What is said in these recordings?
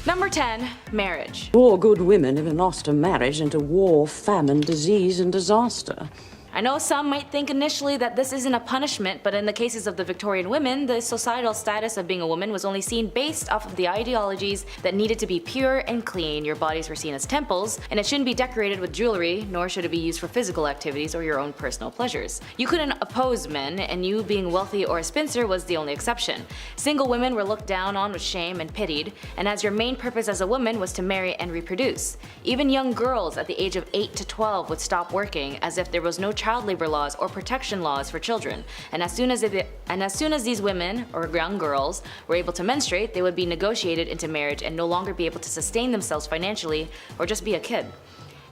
Number 10. Marriage. Poor good women have lost a marriage into war, famine, disease, and disaster. I know some might think initially that this isn't a punishment, but in the cases of the Victorian women, the societal status of being a woman was only seen based off of the ideologies that needed to be pure and clean. Your bodies were seen as temples, and it shouldn't be decorated with jewelry, nor should it be used for physical activities or your own personal pleasures. You couldn't oppose men, and you being wealthy or a spinster was the only exception. Single women were looked down on with shame and pitied, and as your main purpose as a woman was to marry and reproduce. Even young girls at the age of 8 to 12 would stop working as if there was no child labor laws or protection laws for children, and as soon as these women or young girls were able to menstruate, they would be negotiated into marriage and no longer be able to sustain themselves financially or just be a kid.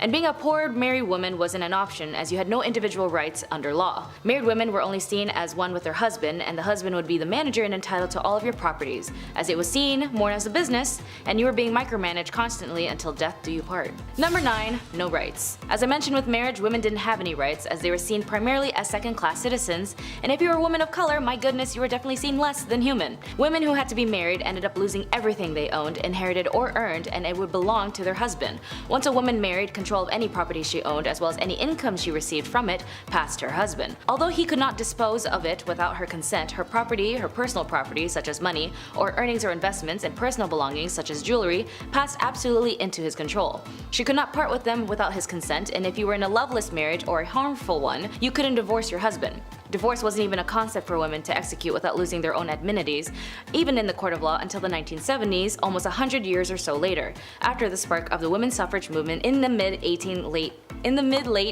And being a poor married woman wasn't an option, as you had no individual rights under law. Married women were only seen as one with their husband, and the husband would be the manager and entitled to all of your properties, as it was seen more as a business, and you were being micromanaged constantly until death do you part. Number 9. No rights. As I mentioned with marriage, women didn't have any rights, as they were seen primarily as second-class citizens, and if you were a woman of color, my goodness, you were definitely seen less than human. Women who had to be married ended up losing everything they owned, inherited, or earned, and it would belong to their husband. Once a woman married, control of any property she owned as well as any income she received from it passed to her husband. Although he could not dispose of it without her consent, her property, her personal property such as money or earnings or investments, and personal belongings such as jewelry passed absolutely into his control. She could not part with them without his consent, and if you were in a loveless marriage or a harmful one, you couldn't divorce your husband. Divorce wasn't even a concept for women to execute without losing their own amenities, even in the court of law until the 1970s, almost 100 years or so later, after the spark of the women's suffrage movement in the mid-late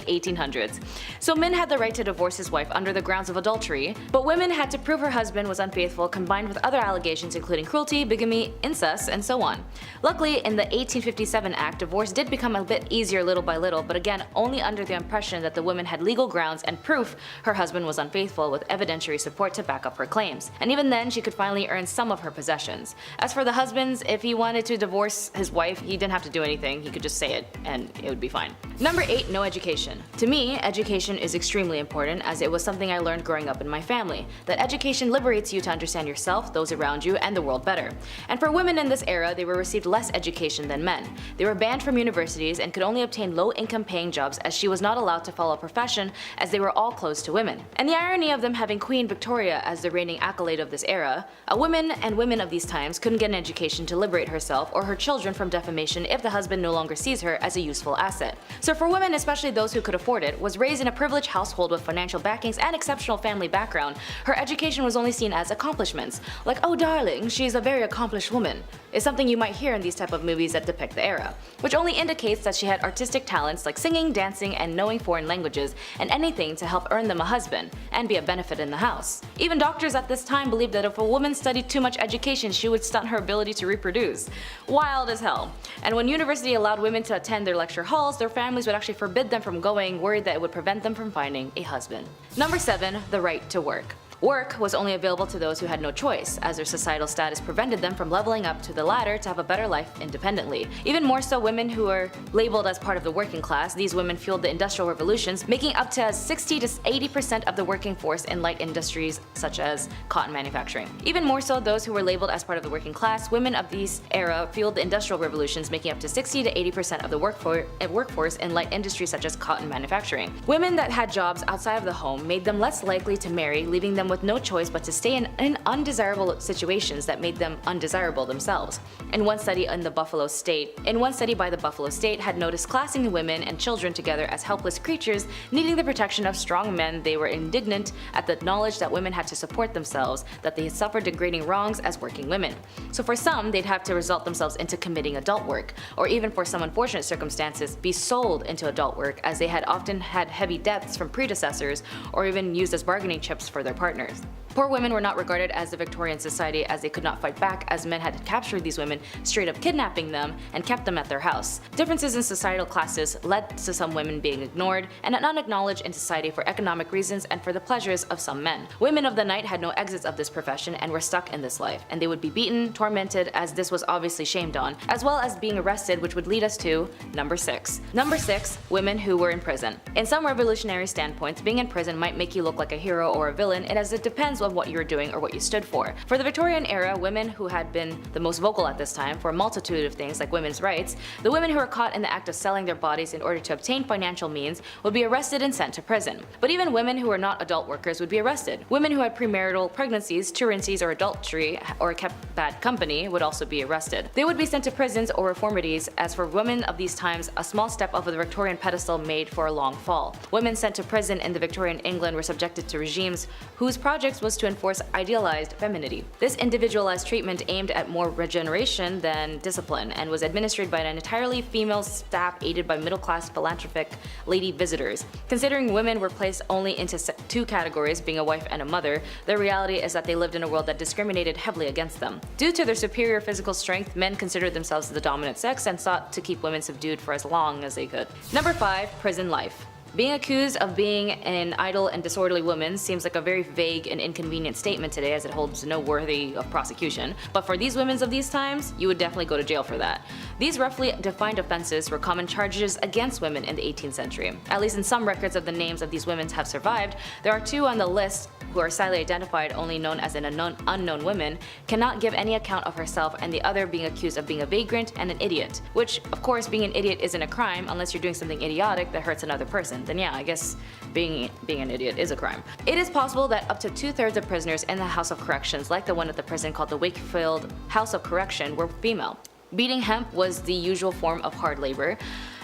1800s. So men had the right to divorce his wife under the grounds of adultery, but women had to prove her husband was unfaithful, combined with other allegations including cruelty, bigamy, incest, and so on. Luckily, in the 1857 Act, divorce did become a bit easier little by little, but again only under the impression that the woman had legal grounds and proof her husband was unfaithful with evidentiary support to back up her claims. And even then, she could finally earn some of her possessions. As for the husbands, if he wanted to divorce his wife, he didn't have to do anything, he could just say it and it would be fine. Number 8. No education. To me, education is extremely important, as it was something I learned growing up in my family, that education liberates you to understand yourself, those around you, and the world better. And for women in this era, they were received less education than men. They were banned from universities and could only obtain low-income paying jobs, as she was not allowed to follow a profession, as they were all closed to women. And the irony of them having Queen Victoria as the reigning accolade of this era, a woman and women of these times couldn't get an education to liberate herself or her children from defamation if the husband no longer sees her as a useful asset. So for women, especially those who could afford it, was raised in a privileged household with financial backings and exceptional family background, her education was only seen as accomplishments. Like, oh darling, she's a very accomplished woman, is something you might hear in these type of movies that depict the era, which only indicates that she had artistic talents like singing, dancing, and knowing foreign languages, and anything to help earn them a husband and be a benefit in the house. Even doctors at this time believed that if a woman studied too much education, she would stunt her ability to reproduce. Wild as hell. And when university allowed women to attend their lecture halls, their families would actually forbid them from going, worried that it would prevent them from finding a husband. Number 7. The right to work. Work was only available to those who had no choice, as their societal status prevented them from leveling up to the ladder to have a better life independently. Even more so, women who were labeled as part of the working class, these women fueled the industrial revolutions, making up to 60 to 80% of the working force in light industries such as cotton manufacturing. Even more so, those who were labeled as part of the working class, women of this era fueled the industrial revolutions, making up to 60 to 80% of the workforce in light industries such as cotton manufacturing. Women that had jobs outside of the home made them less likely to marry, leaving them with no choice but to stay in undesirable situations that made them undesirable themselves. In one study by the Buffalo State had noticed classing women and children together as helpless creatures needing the protection of strong men. They were indignant at the knowledge that women had to support themselves, that they had suffered degrading wrongs as working women. So for some, they'd have to result themselves into committing adult work, or even for some unfortunate circumstances, be sold into adult work, as they had often had heavy debts from predecessors or even used as bargaining chips for their partners. Poor women were not regarded as the Victorian society, as they could not fight back, as men had captured these women, straight up kidnapping them and kept them at their house. Differences in societal classes led to some women being ignored and unacknowledged in society for economic reasons and for the pleasures of some men. Women of the night had no exits of this profession and were stuck in this life, and they would be beaten, tormented, as this was obviously shamed on, as well as being arrested, which would lead us to number 6. Number 6. Women who were in prison. In some revolutionary standpoints, being in prison might make you look like a hero or a villain, as it depends of what you were doing or what you stood for. For the Victorian era, women who had been the most vocal at this time for a multitude of things like women's rights, the women who were caught in the act of selling their bodies in order to obtain financial means would be arrested and sent to prison. But even women who were not adult workers would be arrested. Women who had premarital pregnancies, truancies, or adultery, or kept bad company would also be arrested. They would be sent to prisons or reformities, as for women of these times, a small step off of the Victorian pedestal made for a long fall. Women sent to prison in the Victorian England were subjected to regimes whose project was to enforce idealized femininity. This individualized treatment aimed at more regeneration than discipline and was administered by an entirely female staff aided by middle-class philanthropic lady visitors. Considering women were placed only into two categories, being a wife and a mother, the reality is that they lived in a world that discriminated heavily against them. Due to their superior physical strength, men considered themselves the dominant sex and sought to keep women subdued for as long as they could. Number 5. Prison life. Being accused of being an idle and disorderly woman seems like a very vague and inconvenient statement today, as it holds no worthy of prosecution, but for these women of these times, you would definitely go to jail for that. These roughly defined offenses were common charges against women in the 18th century. At least in some records of the names of these women have survived, there are 2 on the list who are sadly identified only known as an unknown woman, cannot give any account of herself, and the other being accused of being a vagrant and an idiot. Which, of course, being an idiot isn't a crime unless you're doing something idiotic that hurts another person. Then yeah, I guess being an idiot is a crime. It is possible that up to 2/3 of prisoners in the House of Corrections, like the one at the prison called the Wakefield House of Correction, were female. Beating hemp was the usual form of hard labor,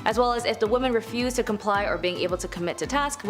as well as if the women refused to comply or being able to commit to tasks,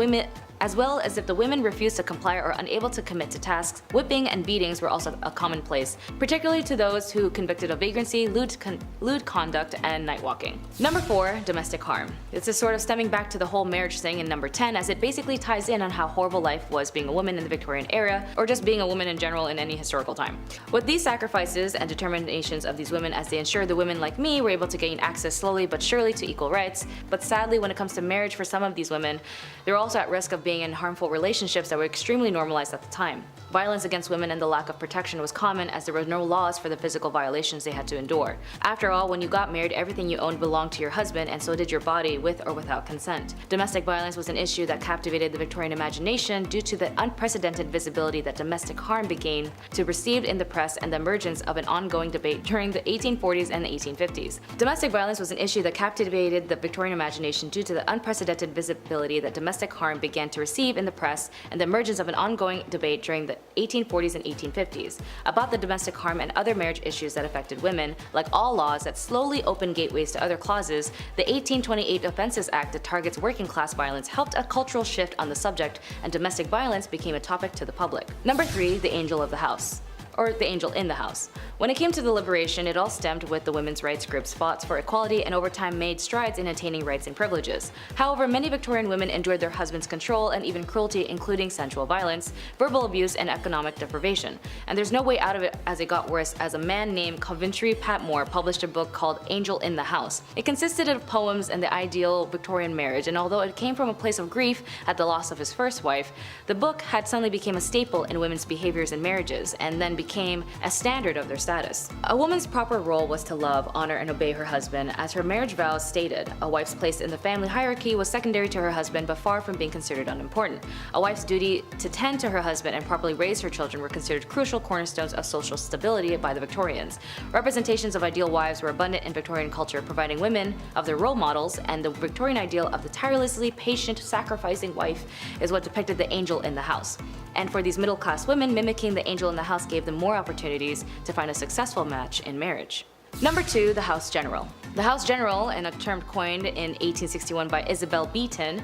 whipping and beatings were also a commonplace, particularly to those who convicted of vagrancy, lewd conduct, and night walking. Number 4. Domestic harm. This is sort of stemming back to the whole marriage thing in number 10, as it basically ties in on how horrible life was being a woman in the Victorian era, or just being a woman in general in any historical time. With these sacrifices and determinations of these women, as they ensured the women like me were able to gain access slowly but surely to equal rights, but sadly when it comes to marriage for some of these women, they're also at risk of being in harmful relationships that were extremely normalized at the time. Violence against women and the lack of protection was common, as there were no laws for the physical violations they had to endure. After all, when you got married, everything you owned belonged to your husband, and so did your body, with or without consent. Domestic violence was an issue that captivated the Victorian imagination due to the unprecedented visibility that domestic harm began to receive in the press and the emergence of an ongoing debate during the 1840s and the 1850s. Domestic violence was an issue that captivated the Victorian imagination due to the unprecedented visibility that domestic harm began to receive in the press and the emergence of an ongoing debate during the 1840s and 1850s about the domestic harm and other marriage issues that affected women. Like all laws that slowly opened gateways to other clauses, the 1828 Offences Act that targets working class violence helped a cultural shift on the subject, and domestic violence became a topic to the public. Number 3. The angel of the house. Or the angel in the house. When it came to the liberation, it all stemmed with the women's rights groups fought for equality and over time made strides in attaining rights and privileges. However, many Victorian women endured their husband's control and even cruelty, including sensual violence, verbal abuse, and economic deprivation. And there's no way out of it, as it got worse, as a man named Coventry Patmore published a book called Angel in the House. It consisted of poems and the ideal Victorian marriage, and although it came from a place of grief at the loss of his first wife, the book had suddenly become a staple in women's behaviors in marriages, and then became a standard of their status. A woman's proper role was to love, honor, and obey her husband, as her marriage vows stated. A wife's place in the family hierarchy was secondary to her husband, but far from being considered unimportant. A wife's duty to tend to her husband and properly raise her children were considered crucial cornerstones of social stability by the Victorians. Representations of ideal wives were abundant in Victorian culture, providing women of their role models, and the Victorian ideal of the tirelessly patient, sacrificing wife is what depicted the angel in the house. And for these middle-class women, mimicking the angel in the house gave them more opportunities to find a successful match in marriage. Number 2. The House General. The House General, and a term coined in 1861 by Isabella Beeton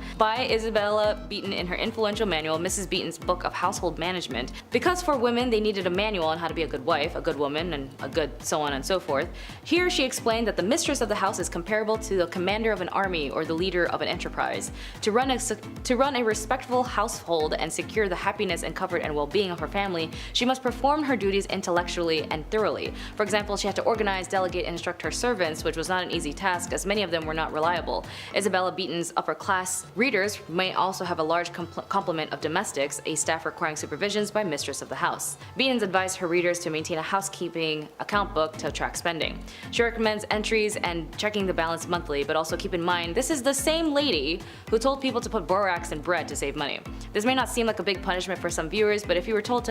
in her influential manual, Mrs. Beeton's Book of Household Management. Because for women they needed a manual on how to be a good wife, a good woman, and a good so on and so forth. Here she explained that the mistress of the house is comparable to the commander of an army or the leader of an enterprise. To run a respectful household and secure the happiness and comfort and well-being of her family, she must perform her duties intellectually and thoroughly. For example, she had to organize, delegate, and instruct her servants, which was not an easy task, as many of them were not reliable. Isabella Beeton's upper-class readers may also have a large complement of domestics, a staff requiring supervisions by mistress of the house. Beeton's advised her readers to maintain a housekeeping account book to track spending. She recommends entries and checking the balance monthly, but also keep in mind this is the same lady who told people to put borax in bread to save money. This may not seem like a big punishment for some viewers, but if you were told that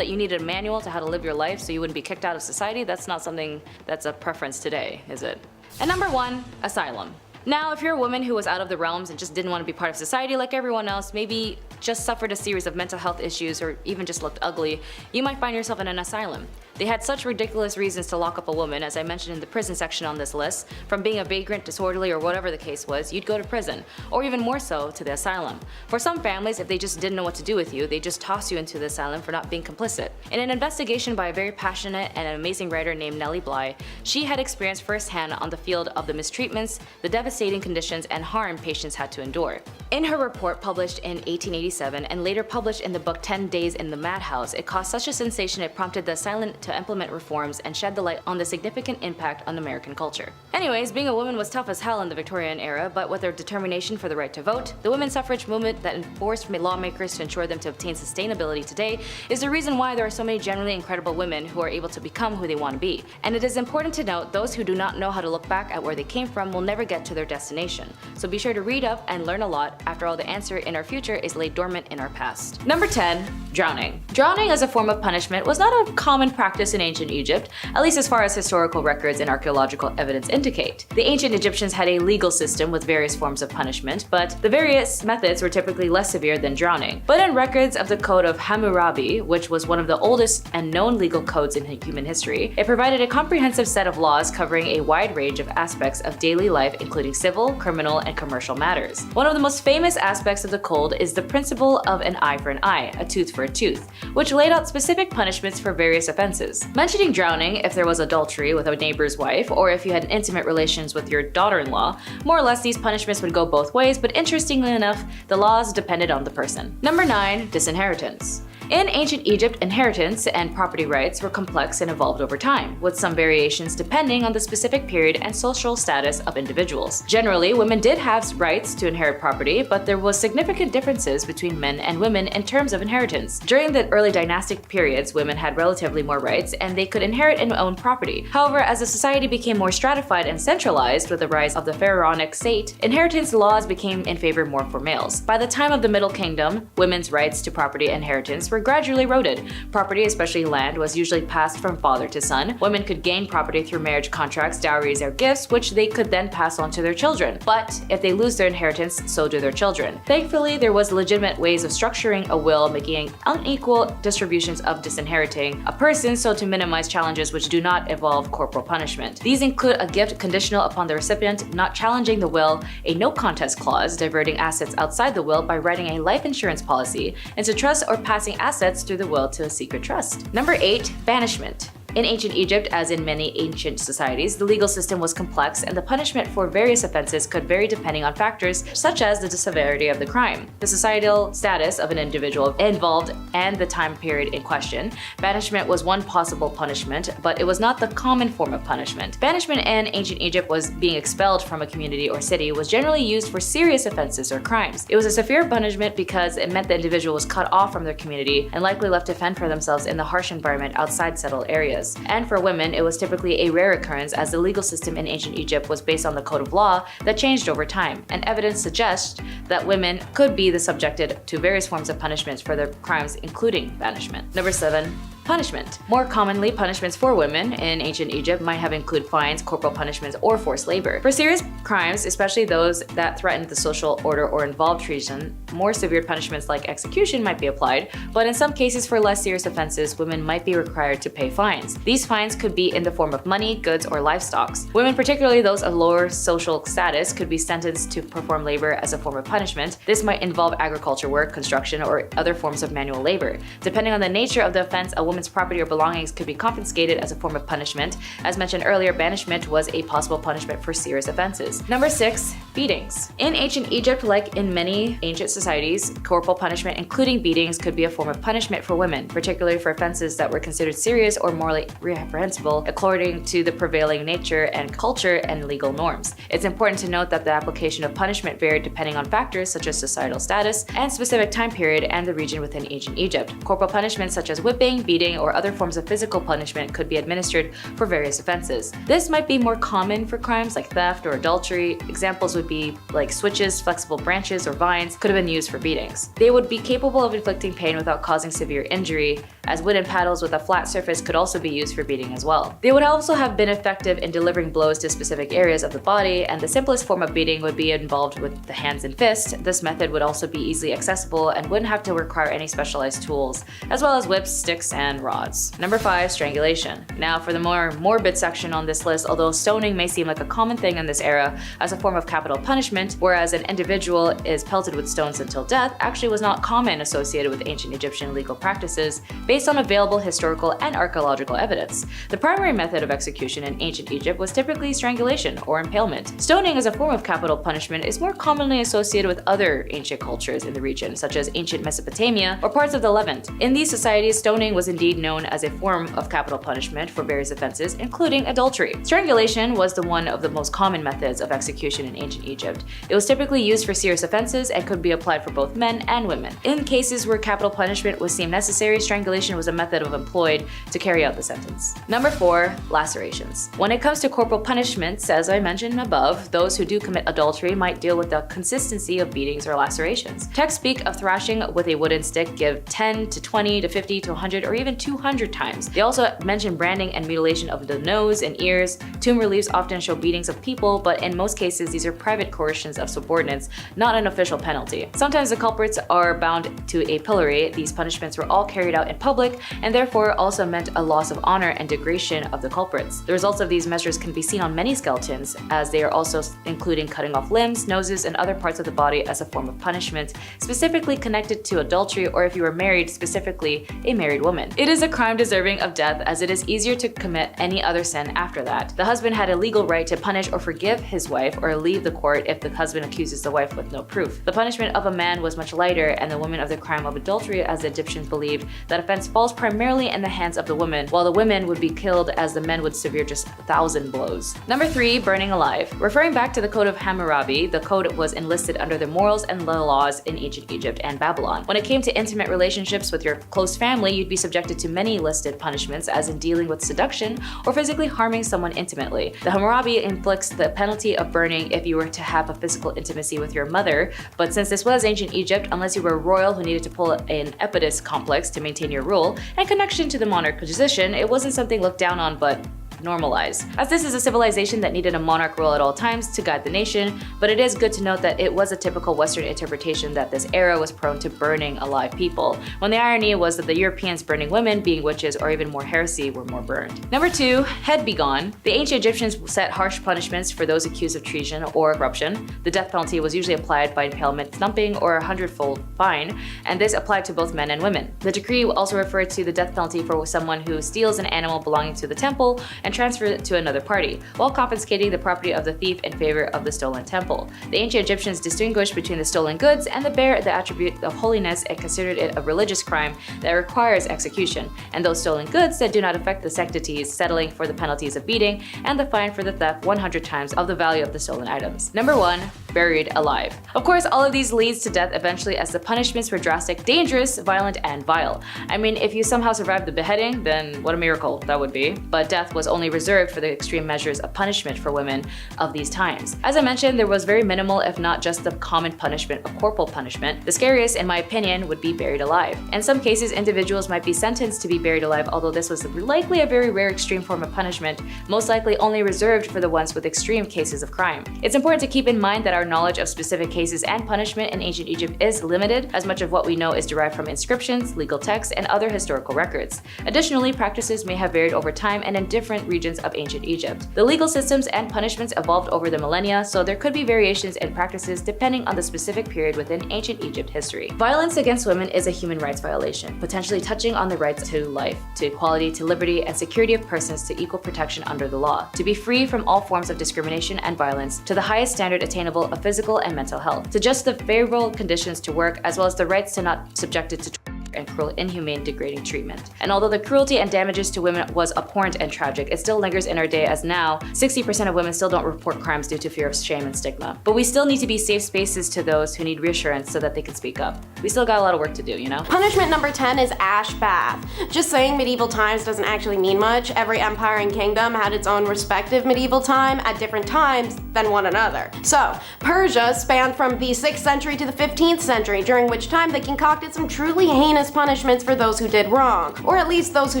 you needed a manual to how to live your life so you wouldn't be kicked out of society, that's not something that's a preference today, is it? And number 1, asylum. Now, if you're a woman who was out of the realms and just didn't want to be part of society like everyone else, maybe just suffered a series of mental health issues or even just looked ugly, you might find yourself in an asylum. They had such ridiculous reasons to lock up a woman, as I mentioned in the prison section on this list. From being a vagrant, disorderly, or whatever the case was, you'd go to prison, or even more so, to the asylum. For some families, if they just didn't know what to do with you, they just toss you into the asylum for not being complicit. In an investigation by a very passionate and amazing writer named Nellie Bly, she had experienced firsthand on the field of the mistreatments, the devastating conditions, and harm patients had to endure. In her report published in 1887 and later published in the book 10 Days in the Madhouse, it caused such a sensation it prompted the asylum to implement reforms and shed the light on the significant impact on American culture. Anyways, being a woman was tough as hell in the Victorian era, but with their determination for the right to vote, the women's suffrage movement that enforced lawmakers to ensure them to obtain sustainability today is the reason why there are so many genuinely incredible women who are able to become who they want to be. And it is important to note those who do not know how to look back at where they came from will never get to their destination. So be sure to read up and learn a lot. After all, the answer in our future is laid dormant in our past. Number 10. Drowning. Drowning as a form of punishment was not a common practice in ancient Egypt, at least as far as historical records and archaeological evidence indicate. The ancient Egyptians had a legal system with various forms of punishment, but the various methods were typically less severe than drowning. But in records of the Code of Hammurabi, which was one of the oldest and known legal codes in human history, it provided a comprehensive set of laws covering a wide range of aspects of daily life, including civil, criminal, and commercial matters. One of the most famous aspects of the code is the principle of an eye for an eye, a tooth for a tooth, which laid out specific punishments for various offenses. Mentioning drowning if there was adultery with a neighbor's wife, or if you had intimate relations with your daughter-in-law, more or less these punishments would go both ways, but interestingly enough, the laws depended on the person. Number 9. Disinheritance. In ancient Egypt, inheritance and property rights were complex and evolved over time, with some variations depending on the specific period and social status of individuals. Generally, women did have rights to inherit property, but there was significant differences between men and women in terms of inheritance. During the early dynastic periods, women had relatively more rights and they could inherit and own property. However, as the society became more stratified and centralized with the rise of the pharaonic state, inheritance laws became in favor more for males. By the time of the Middle Kingdom, women's rights to property and inheritance were gradually eroded. Property, especially land, was usually passed from father to son. Women could gain property through marriage contracts, dowries, or gifts, which they could then pass on to their children. But if they lose their inheritance, so do their children. Thankfully, there was legitimate ways of structuring a will, making unequal distributions of disinheriting a person so to minimize challenges which do not involve corporal punishment. These include a gift conditional upon the recipient not challenging the will, a no contest clause, diverting assets outside the will by writing a life insurance policy into trust, or passing assets through the will to a secret trust. Number 8. Banishment. In ancient Egypt, as in many ancient societies, the legal system was complex and the punishment for various offenses could vary depending on factors such as the severity of the crime, the societal status of an individual involved, and the time period in question. Banishment was one possible punishment, but it was not the common form of punishment. Banishment in ancient Egypt was being expelled from a community or city was generally used for serious offenses or crimes. It was a severe punishment because it meant the individual was cut off from their community and likely left to fend for themselves in the harsh environment outside settled areas. And for women, it was typically a rare occurrence as the legal system in ancient Egypt was based on the code of law that changed over time, and evidence suggests that women could be subjected to various forms of punishments for their crimes, including banishment. Number 7. Punishment. More commonly, punishments for women in ancient Egypt might have included fines, corporal punishments, or forced labor. For serious crimes, especially those that threatened the social order or involved treason, more severe punishments like execution might be applied, but in some cases for less serious offenses, women might be required to pay fines. These fines could be in the form of money, goods, or livestock. Women, particularly those of lower social status, could be sentenced to perform labor as a form of punishment. This might involve agriculture work, construction, or other forms of manual labor. Depending on the nature of the offense, a woman's property or belongings could be confiscated as a form of punishment. As mentioned earlier, banishment was a possible punishment for serious offenses. Number 6. Beatings. In ancient Egypt, like in many ancient societies, corporal punishment, including beatings, could be a form of punishment for women, particularly for offenses that were considered serious or morally reprehensible according to the prevailing nature and culture and legal norms. It's important to note that the application of punishment varied depending on factors such as societal status and specific time period and the region within ancient Egypt. Corporal punishment such as whipping, beating, or other forms of physical punishment could be administered for various offenses. This might be more common for crimes like theft or adultery. Examples would be like switches, flexible branches, or vines could have been used for beatings. They would be capable of inflicting pain without causing severe injury, as wooden paddles with a flat surface could also be used for beating as well. They would also have been effective in delivering blows to specific areas of the body, and the simplest form of beating would be involved with the hands and fists. This method would also be easily accessible and wouldn't have to require any specialized tools, as well as whips, sticks, and rods. Number 5, strangulation. Now for the more morbid section on this list, although stoning may seem like a common thing in this era as a form of capital punishment, whereas an individual is pelted with stones until death, actually was not common associated with ancient Egyptian legal practices based on available historical and archaeological evidence. The primary method of execution in ancient Egypt was typically strangulation or impalement. Stoning as a form of capital punishment is more commonly associated with other ancient cultures in the region, such as ancient Mesopotamia or parts of the Levant. In these societies, stoning was indeed known as a form of capital punishment for various offenses, including adultery. Strangulation was one of the most common methods of execution in ancient Egypt. It was typically used for serious offenses and could be applied for both men and women. In cases where capital punishment was deemed necessary, strangulation was a method employed to carry out the sentence. Number 4, lacerations. When it comes to corporal punishments, as I mentioned above, those who do commit adultery might deal with the consistency of beatings or lacerations. Texts speak of thrashing with a wooden stick, give 10 to 20 to 50 to 100 or even 200 times. They also mention branding and mutilation of the nose and ears. Tomb reliefs often show beatings of people, but in most cases these are private coercions of subordinates, not an official penalty. Sometimes the culprits are bound to a pillory. These punishments were all carried out in public and therefore also meant a loss of honor and degradation of the culprits. The results of these measures can be seen on many skeletons, as they are also including cutting off limbs, noses, and other parts of the body as a form of punishment, specifically connected to adultery or if you were married, specifically a married woman. It is a crime deserving of death, as it is easier to commit any other sin after that. The husband had a legal right to punish or forgive his wife or leave the court if the husband accuses the wife with no proof. The punishment of a man was much lighter and the woman of the crime of adultery, as the Egyptians believed that offense falls primarily in the hands of the woman, while the women would be killed as the men would severe just 1,000 blows. Number 3, burning alive. Referring back to the Code of Hammurabi, the code was enlisted under the morals and the laws in ancient Egypt and Babylon. When it came to intimate relationships with your close family, you'd be subjected to many listed punishments, as in dealing with seduction or physically harming someone intimately. The Hammurabi inflicts the penalty of burning if you were to have a physical intimacy with your mother, but since this was ancient Egypt, unless you were royal who needed to pull an Oedipus complex to maintain your rule and connection to the monarch position, it wasn't something looked down on but normalized, as this is a civilization that needed a monarch rule at all times to guide the nation. But it is good to note that it was a typical Western interpretation that this era was prone to burning alive people, when the irony was that the Europeans burning women, being witches or even more heresy, were more burned. Number 2, head be gone. The ancient Egyptians set harsh punishments for those accused of treason or corruption. The death penalty was usually applied by impalement, thumping, or a 100-fold fine, and this applied to both men and women. The decree also referred to the death penalty for someone who steals an animal belonging to the temple and transfer it to another party, while confiscating the property of the thief in favor of the stolen temple. The ancient Egyptians distinguished between the stolen goods and the attribute of holiness and considered it a religious crime that requires execution, and those stolen goods that do not affect the sanctities, settling for the penalties of beating and the fine for the theft 100 times of the value of the stolen items. Number 1, buried alive. Of course, all of these leads to death eventually, as the punishments were drastic, dangerous, violent, and vile. I mean, if you somehow survived the beheading, then what a miracle that would be. But death was only reserved for the extreme measures of punishment for women of these times. As I mentioned, there was very minimal, if not just the common punishment of corporal punishment. The scariest, in my opinion, would be buried alive. In some cases, individuals might be sentenced to be buried alive, although this was likely a very rare extreme form of punishment, most likely only reserved for the ones with extreme cases of crime. It's important to keep in mind that our knowledge of specific cases and punishment in ancient Egypt is limited, as much of what we know is derived from inscriptions, legal texts, and other historical records. Additionally, practices may have varied over time and in different regions of ancient Egypt. The legal systems and punishments evolved over the millennia, so there could be variations in practices depending on the specific period within ancient Egypt history. Violence against women is a human rights violation, potentially touching on the rights to life, to equality, to liberty, and security of persons, to equal protection under the law, to be free from all forms of discrimination and violence, to the highest standard attainable of physical and mental health, to just the favorable conditions to work, as well as the rights to not subjected to and cruel, inhumane, degrading treatment. And although the cruelty and damages to women was abhorrent and tragic, it still lingers in our day, as now 60% of women still don't report crimes due to fear of shame and stigma. But we still need to be safe spaces to those who need reassurance so that they can speak up. We still got a lot of work to do, you know? Punishment number 10 is ash bath. Just saying medieval times doesn't actually mean much. Every empire and kingdom had its own respective medieval time at different times than one another. So, Persia spanned from the 6th century to the 15th century, during which time they concocted some truly heinous punishments for those who did wrong, or at least those who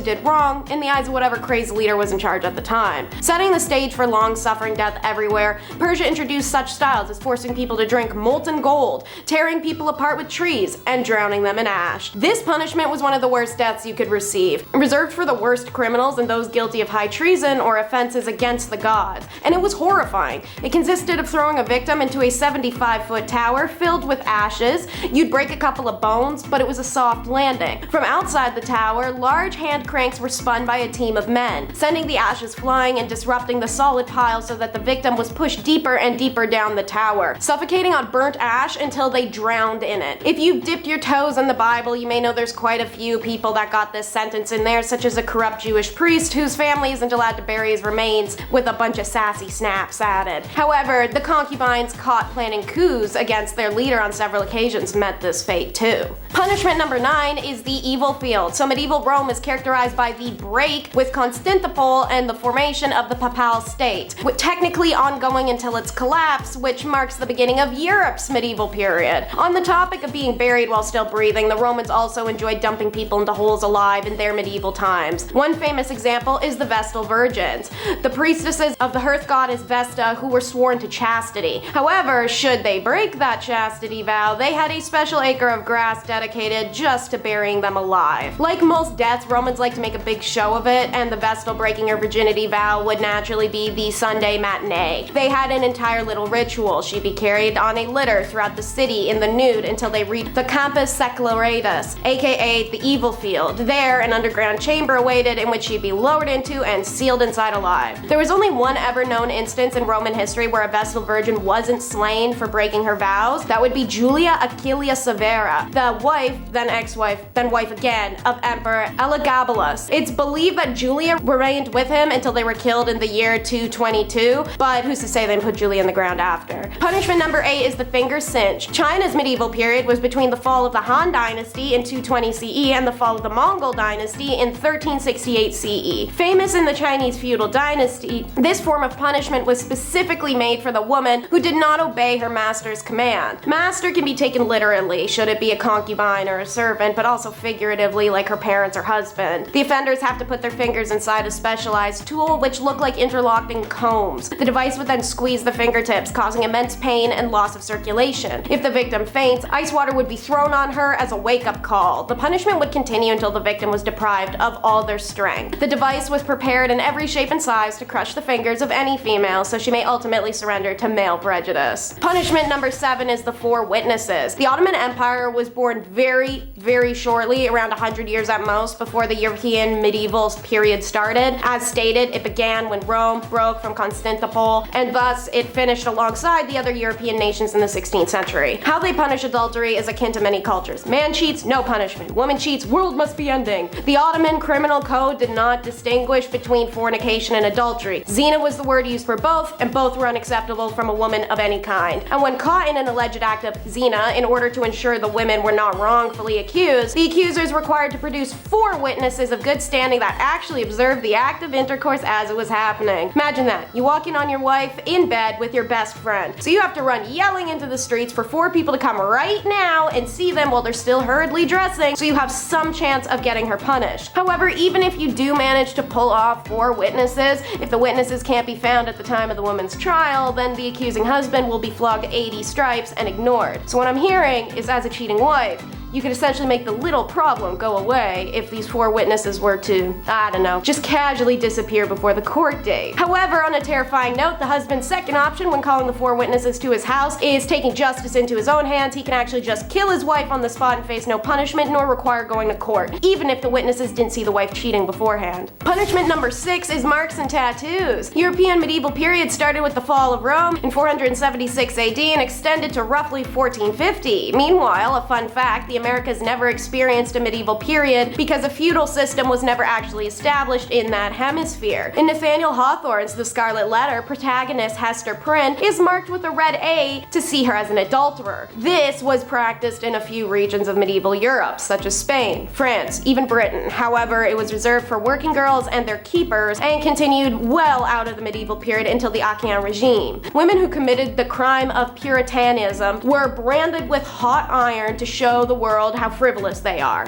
did wrong in the eyes of whatever crazy leader was in charge at the time. Setting the stage for long-suffering death everywhere, Persia introduced such styles as forcing people to drink molten gold, tearing people apart with trees, and drowning them in ash. This punishment was one of the worst deaths you could receive, reserved for the worst criminals and those guilty of high treason or offenses against the gods. And it was horrifying. It consisted of throwing a victim into a 75-foot tower filled with ashes. You'd break a couple of bones, but it was a soft landing. From outside the tower, large hand cranks were spun by a team of men, sending the ashes flying and disrupting the solid pile so that the victim was pushed deeper and deeper down the tower, suffocating on burnt ash until they drowned in it. If you've dipped your toes in the Bible, you may know there's quite a few people that got this sentence in there, such as a corrupt Jewish priest whose family isn't allowed to bury his remains, with a bunch of sassy snaps added. However, the concubines caught planning coups against their leader on several occasions met this fate too. Punishment number 9 is the evil field. So medieval Rome is characterized by the break with Constantinople and the formation of the Papal State, with technically ongoing until its collapse, which marks the beginning of Europe's medieval period. On the topic of being buried while still breathing, the Romans also enjoyed dumping people into holes alive in their medieval times. One famous example is the Vestal Virgins, the priestesses of the hearth goddess Vesta, who were sworn to chastity. However, should they break that chastity vow, they had a special acre of grass dedicated just to burying them alive. Like most deaths, Romans like to make a big show of it, and the Vestal breaking her virginity vow would naturally be the Sunday matinee. They had an entire little ritual. She'd be carried on a litter throughout the city in the nude until they reached the Campus Secularis, aka the evil field. There, an underground chamber awaited in which she'd be lowered into and sealed inside alive. There was only one ever known instance in Roman history where a Vestal Virgin wasn't slain for breaking her vows. That would be Julia Aquilia Severa, the wife, then ex-wife, then wife again, of Emperor Elagabalus. It's believed that Julia remained with him until they were killed in the year 222, but who's to say they put Julia in the ground after. Punishment number 8 is the finger cinch. China's medieval period was between the fall of the Han Dynasty in 220 CE and the fall of the Mongol Dynasty in 1368 CE. Famous in the Chinese feudal dynasty, this form of punishment was specifically made for the woman who did not obey her master's command. Master can be taken literally, should it be a concubine or a servant, but also figuratively like her parents or husband. The offenders have to put their fingers inside a specialized tool which look like interlocking combs. The device would then squeeze the fingertips, causing immense pain and loss of circulation. If the victim faints, ice water would be thrown on her as a wake-up call. The punishment would continue until the victim was deprived of all their strength. The device was prepared in every shape and size to crush the fingers of any female, so she may ultimately surrender to male prejudice. Punishment number 7 is the four witnesses. The Ottoman Empire was born very shortly, around 100 years at most, before the European medieval period started. As stated, it began when Rome broke from Constantinople, and thus it finished alongside the other European nations in the 16th century. How they punish adultery is akin to many cultures. Man cheats, no punishment. Woman cheats, world must be ending. The Ottoman criminal code did not distinguish between fornication and adultery. Zina was the word used for both, and both were unacceptable from a woman of any kind. And when caught in an alleged act of zina, in order to ensure the women were not wrongfully accused, the accusers required to produce 4 witnesses of good standing that actually observed the act of intercourse as it was happening. Imagine that. You walk in on your wife in bed with your best friend. So you have to run yelling into the streets for 4 people to come right now and see them while they're still hurriedly dressing, so you have some chance of getting her punished. However, even if you do manage to pull off 4 witnesses, if the witnesses can't be found at the time of the woman's trial, then the accusing husband will be flogged 80 stripes and ignored. So what I'm hearing is, as a cheating wife, you could essentially make the little problem go away if these 4 witnesses were to, I don't know, just casually disappear before the court date. However, on a terrifying note, the husband's second option when calling the 4 witnesses to his house is taking justice into his own hands. He can actually just kill his wife on the spot and face no punishment nor require going to court, even if the witnesses didn't see the wife cheating beforehand. Punishment number 6 is marks and tattoos. European medieval period started with the fall of Rome in 476 AD and extended to roughly 1450. Meanwhile, a fun fact, the Americas never experienced a medieval period because a feudal system was never actually established in that hemisphere. In Nathaniel Hawthorne's The Scarlet Letter, protagonist Hester Prynne is marked with a red A to see her as an adulterer. This was practiced in a few regions of medieval Europe, such as Spain, France, even Britain. However, it was reserved for working girls and their keepers and continued well out of the medieval period until the Ancien regime. Women who committed the crime of Puritanism were branded with hot iron to show the world how frivolous they are.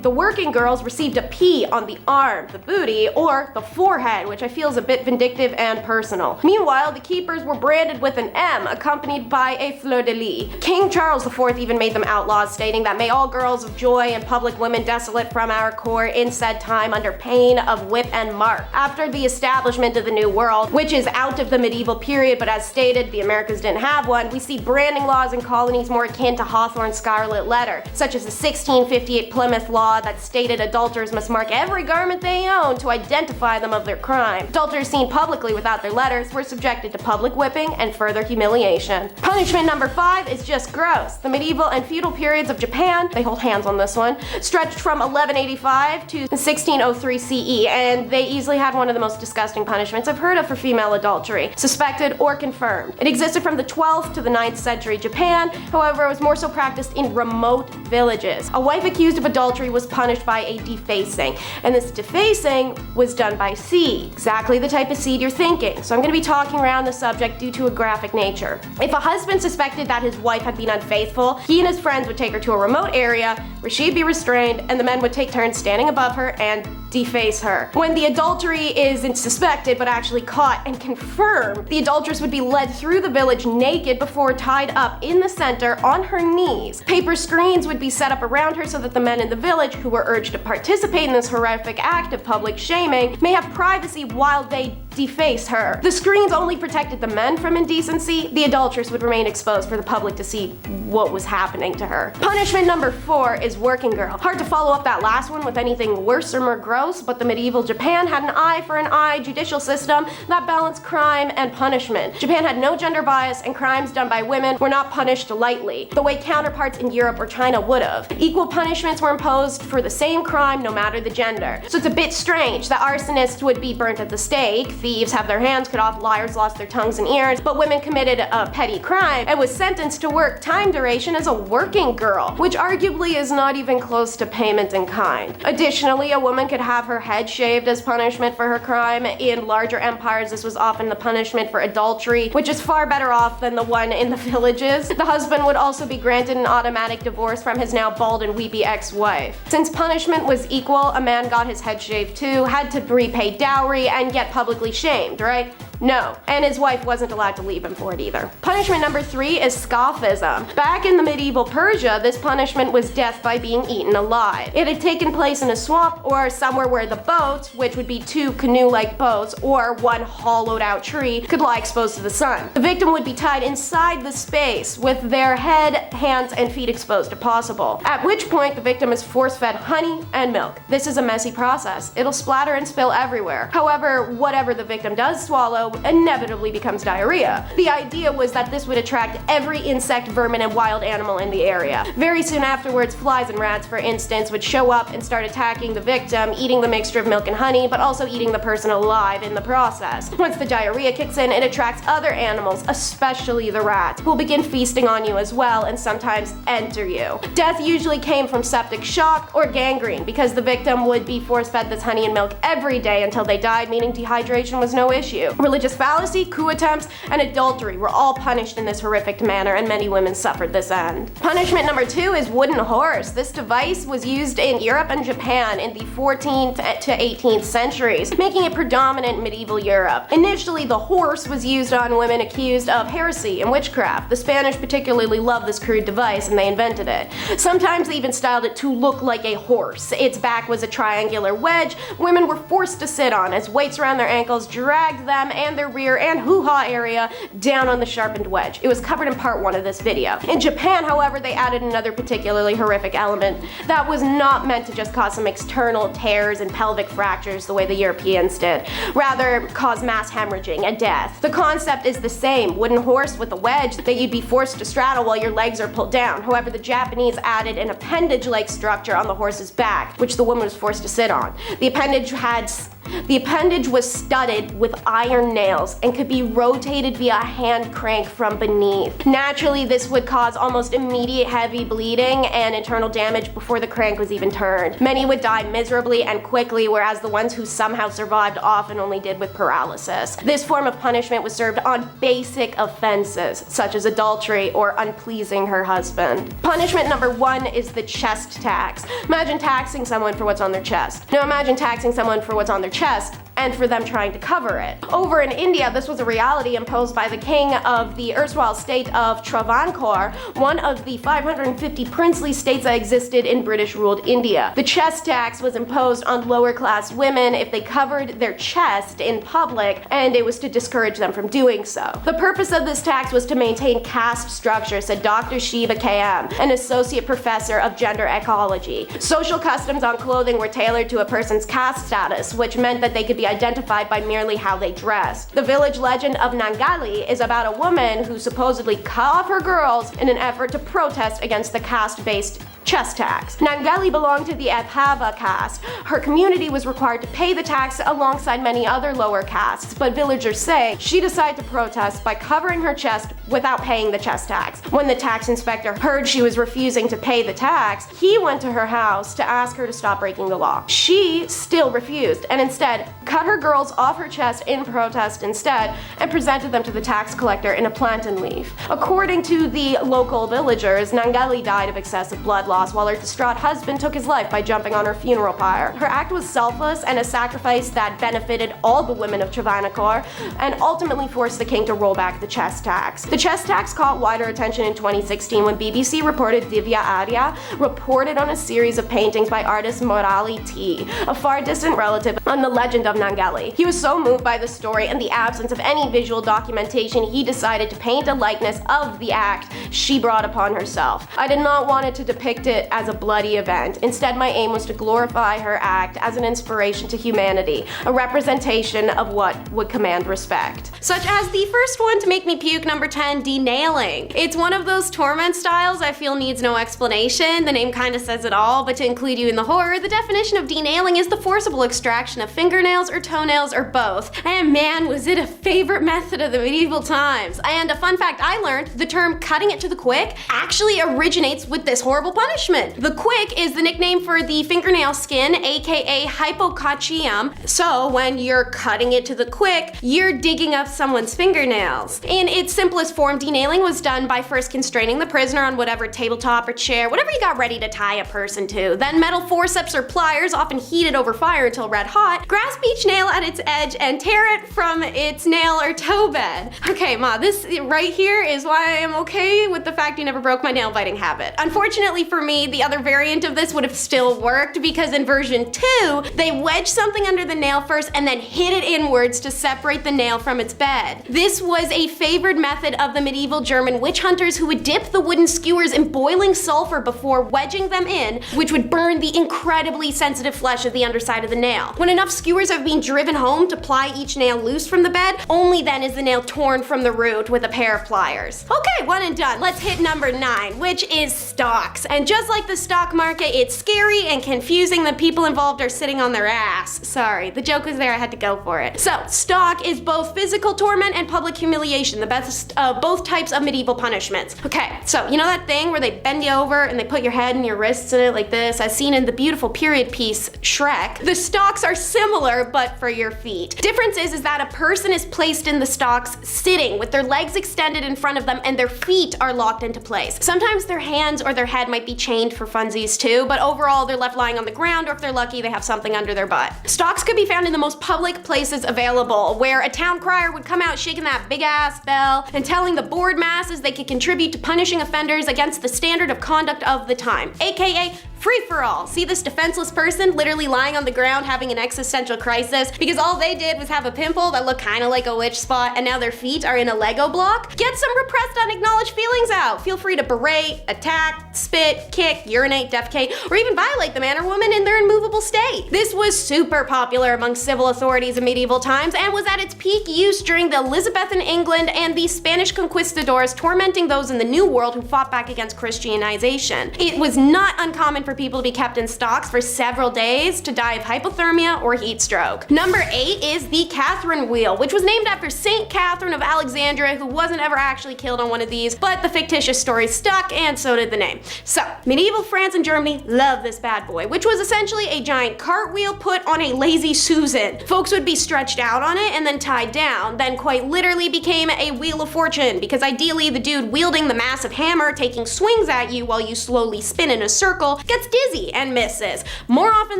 The working girls received a P on the arm, the booty, or the forehead, which I feel is a bit vindictive and personal. Meanwhile, the keepers were branded with an M, accompanied by a fleur-de-lis. King Charles IV even made them outlaws, stating that may all girls of joy and public women desolate from our court in said time under pain of whip and mark. After the establishment of the New World, which is out of the medieval period, but as stated, the Americas didn't have one, we see branding laws in colonies more akin to Hawthorne's Scarlet Letter, such as the 1658 Plymouth Law that stated adulterers must mark every garment they own to identify them of their crime. Adulterers seen publicly without their letters were subjected to public whipping and further humiliation. Punishment number 5 is just gross. The medieval and feudal periods of Japan, they hold hands on this one, stretched from 1185 to 1603 CE, and they easily had one of the most disgusting punishments I've heard of for female adultery, suspected or confirmed. It existed from the 12th to the 9th century Japan, however it was more so practiced in remote villages. A wife accused of adultery was punished by a defacing, and this defacing was done by seed, exactly the type of seed you're thinking, so I'm going to be talking around the subject due to a graphic nature. If a husband suspected that his wife had been unfaithful, he and his friends would take her to a remote area where she'd be restrained, and the men would take turns standing above her and deface her. When the adultery isn't suspected but actually caught and confirmed, the adulteress would be led through the village naked before tied up in the center on her knees. Paper screens would be set up around her so that the men in the village who were urged to participate in this horrific act of public shaming may have privacy while they deface her. The screens only protected the men from indecency. The adulteress would remain exposed for the public to see what was happening to her. Punishment number 4 is working girl. Hard to follow up that last one with anything worse or more gross, but the medieval Japan had an eye for an eye judicial system that balanced crime and punishment. Japan had no gender bias, and crimes done by women were not punished lightly, the way counterparts in Europe or China would have. Equal punishments were imposed for the same crime no matter the gender. So it's a bit strange that arsonists would be burnt at the stake, thieves have their hands cut off, liars lost their tongues and ears, but women committed a petty crime and was sentenced to work time duration as a working girl, which arguably is not even close to payment in kind. Additionally, a woman could have her head shaved as punishment for her crime. In larger empires, this was often the punishment for adultery, which is far better off than the one in the villages. The husband would also be granted an automatic divorce from his now bald and weepy ex-wife. Since punishment was equal, a man got his head shaved too, had to repay dowry, and get publicly shamed, right? No, and his wife wasn't allowed to leave him for it either. Punishment number 3 is scaphism. Back in the medieval Persia, this punishment was death by being eaten alive. It had taken place in a swamp or somewhere where the boats, which would be 2 canoe-like boats or 1 hollowed out tree, could lie exposed to the sun. The victim would be tied inside the space with their head, hands, and feet exposed if possible, at which point the victim is force-fed honey and milk. This is a messy process. It'll splatter and spill everywhere. However, whatever the victim does swallow inevitably becomes diarrhea. The idea was that this would attract every insect, vermin, and wild animal in the area. Very soon afterwards, flies and rats, for instance, would show up and start attacking the victim, eating the mixture of milk and honey, but also eating the person alive in the process. Once the diarrhea kicks in, it attracts other animals, especially the rats, who will begin feasting on you as well and sometimes enter you. Death usually came from septic shock or gangrene because the victim would be force-fed this honey and milk every day until they died, meaning dehydration was no issue. Religious fallacy, coup attempts, and adultery were all punished in this horrific manner, and many women suffered this end. Punishment number 2 is wooden horse. This device was used in Europe and Japan in the 14th to 18th centuries, making it predominant in medieval Europe. Initially, the horse was used on women accused of heresy and witchcraft. The Spanish particularly loved this crude device and they invented it. Sometimes they even styled it to look like a horse. Its back was a triangular wedge women were forced to sit on as weights around their ankles dragged them and their rear and hoo-ha area down on the sharpened wedge. It was covered in part 1 of this video. In Japan, however, they added another particularly horrific element that was not meant to just cause some external tears and pelvic fractures the way the Europeans did, rather cause mass hemorrhaging and death. The concept is the same, wooden horse with a wedge that you'd be forced to straddle while your legs are pulled down. However, the Japanese added an appendage-like structure on the horse's back, which the woman was forced to sit on. The appendage was studded with iron nails and could be rotated via a hand crank from beneath. Naturally, this would cause almost immediate heavy bleeding and internal damage before the crank was even turned. Many would die miserably and quickly, whereas the ones who somehow survived often only did with paralysis. This form of punishment was served on basic offenses, such as adultery or unpleasing her husband. Punishment number 1 is the chest tax. Imagine taxing someone for what's on their chest. Now imagine taxing someone for what's on their chest and for them trying to cover it. Over in India, this was a reality imposed by the king of the erstwhile state of Travancore, one of the 550 princely states that existed in British-ruled India. The chest tax was imposed on lower-class women if they covered their chest in public, and it was to discourage them from doing so. The purpose of this tax was to maintain caste structure, said Dr. Shiva KM, an associate professor of gender ecology. Social customs on clothing were tailored to a person's caste status, which meant that they could be identified by merely how they dressed. The village legend of Nangali is about a woman who supposedly cut off her girls in an effort to protest against the caste-based chest tax. Nangali belonged to the Abhava caste. Her community was required to pay the tax alongside many other lower castes, but villagers say she decided to protest by covering her chest without paying the chest tax. When the tax inspector heard she was refusing to pay the tax, he went to her house to ask her to stop breaking the law. She still refused and instead cut her girls off her chest in protest instead and presented them to the tax collector in a plantain leaf. According to the local villagers, Nangali died of excessive blood loss while her distraught husband took his life by jumping on her funeral pyre. Her act was selfless and a sacrifice that benefited all the women of Travancore and ultimately forced the king to roll back the chest tax. The chest tax caught wider attention in 2016 when BBC reported Divya Arya reported on a series of paintings by artist Murali T, a far distant relative on the legend of Nangali. He was so moved by the story and the absence of any visual documentation, he decided to paint a likeness of the act she brought upon herself. I did not want it to depict it as a bloody event. Instead, my aim was to glorify her act as an inspiration to humanity, a representation of what would command respect. Such as the first one to make me puke, number 10, denailing. It's one of those torment styles I feel needs no explanation. The name kinda says it all, but to include you in the horror, the definition of denailing is the forcible extraction of fingernails or toenails or both. And man, was it a favorite method of the medieval times. And a fun fact I learned, the term cutting it to the quick actually originates with this horrible punishment. The quick is the nickname for the fingernail skin, aka hypocochium. So when you're cutting it to the quick, you're digging up someone's fingernails. In its simplest form, denailing was done by first constraining the prisoner on whatever tabletop or chair, whatever you got ready to tie a person to. Then metal forceps or pliers, often heated over fire until red hot, grasp each nail at its edge and tear it from its nail or toe bed. Okay, Ma, this right here is why I am okay with the fact you never broke my nail biting habit. Unfortunately for me, the other variant of this would have still worked because in version 2, they wedged something under the nail first and then hit it inwards to separate the nail from its bed. This was a favored method of the medieval German witch hunters who would dip the wooden skewers in boiling sulfur before wedging them in, which would burn the incredibly sensitive flesh of the underside of the nail. When enough skewers have been driven home to ply each nail loose from the bed, only then is the nail torn from the root with a pair of pliers. Okay, one and done. Let's hit number 9, which is stocks. And Just like the stock market, it's scary and confusing. The people involved are sitting on their ass. Sorry, the joke was there, I had to go for it. So, stock is both physical torment and public humiliation, the best of both types of medieval punishments. Okay, so you know that thing where they bend you over and they put your head and your wrists in it like this, as seen in the beautiful period piece Shrek? The stocks are similar, but for your feet. Difference is that a person is placed in the stocks sitting with their legs extended in front of them and their feet are locked into place. Sometimes their hands or their head might be chained for funsies too, but overall they're left lying on the ground, or if they're lucky they have something under their butt. Stocks could be found in the most public places available, where a town crier would come out shaking that big ass bell and telling the bored masses they could contribute to punishing offenders against the standard of conduct of the time, aka free-for-all. See this defenseless person literally lying on the ground having an existential crisis because all they did was have a pimple that looked kind of like a witch spot and now their feet are in a Lego block? Get some repressed unacknowledged feelings out. Feel free to berate, attack, spit, kick, urinate, defecate, or even violate the man or woman in their immovable state. This was super popular among civil authorities in medieval times and was at its peak use during the Elizabethan England and the Spanish conquistadors, tormenting those in the New World who fought back against Christianization. It was not uncommon for people to be kept in stocks for several days to die of hypothermia or heat stroke. Number 8 is the Catherine wheel, which was named after Saint Catherine of Alexandria, who wasn't ever actually killed on one of these, but the fictitious story stuck and so did the name. So, medieval France and Germany loved this bad boy, which was essentially a giant cartwheel put on a lazy Susan. Folks would be stretched out on it and then tied down, then quite literally became a wheel of fortune, because ideally the dude wielding the massive hammer taking swings at you while you slowly spin in a circle gets dizzy and misses. More often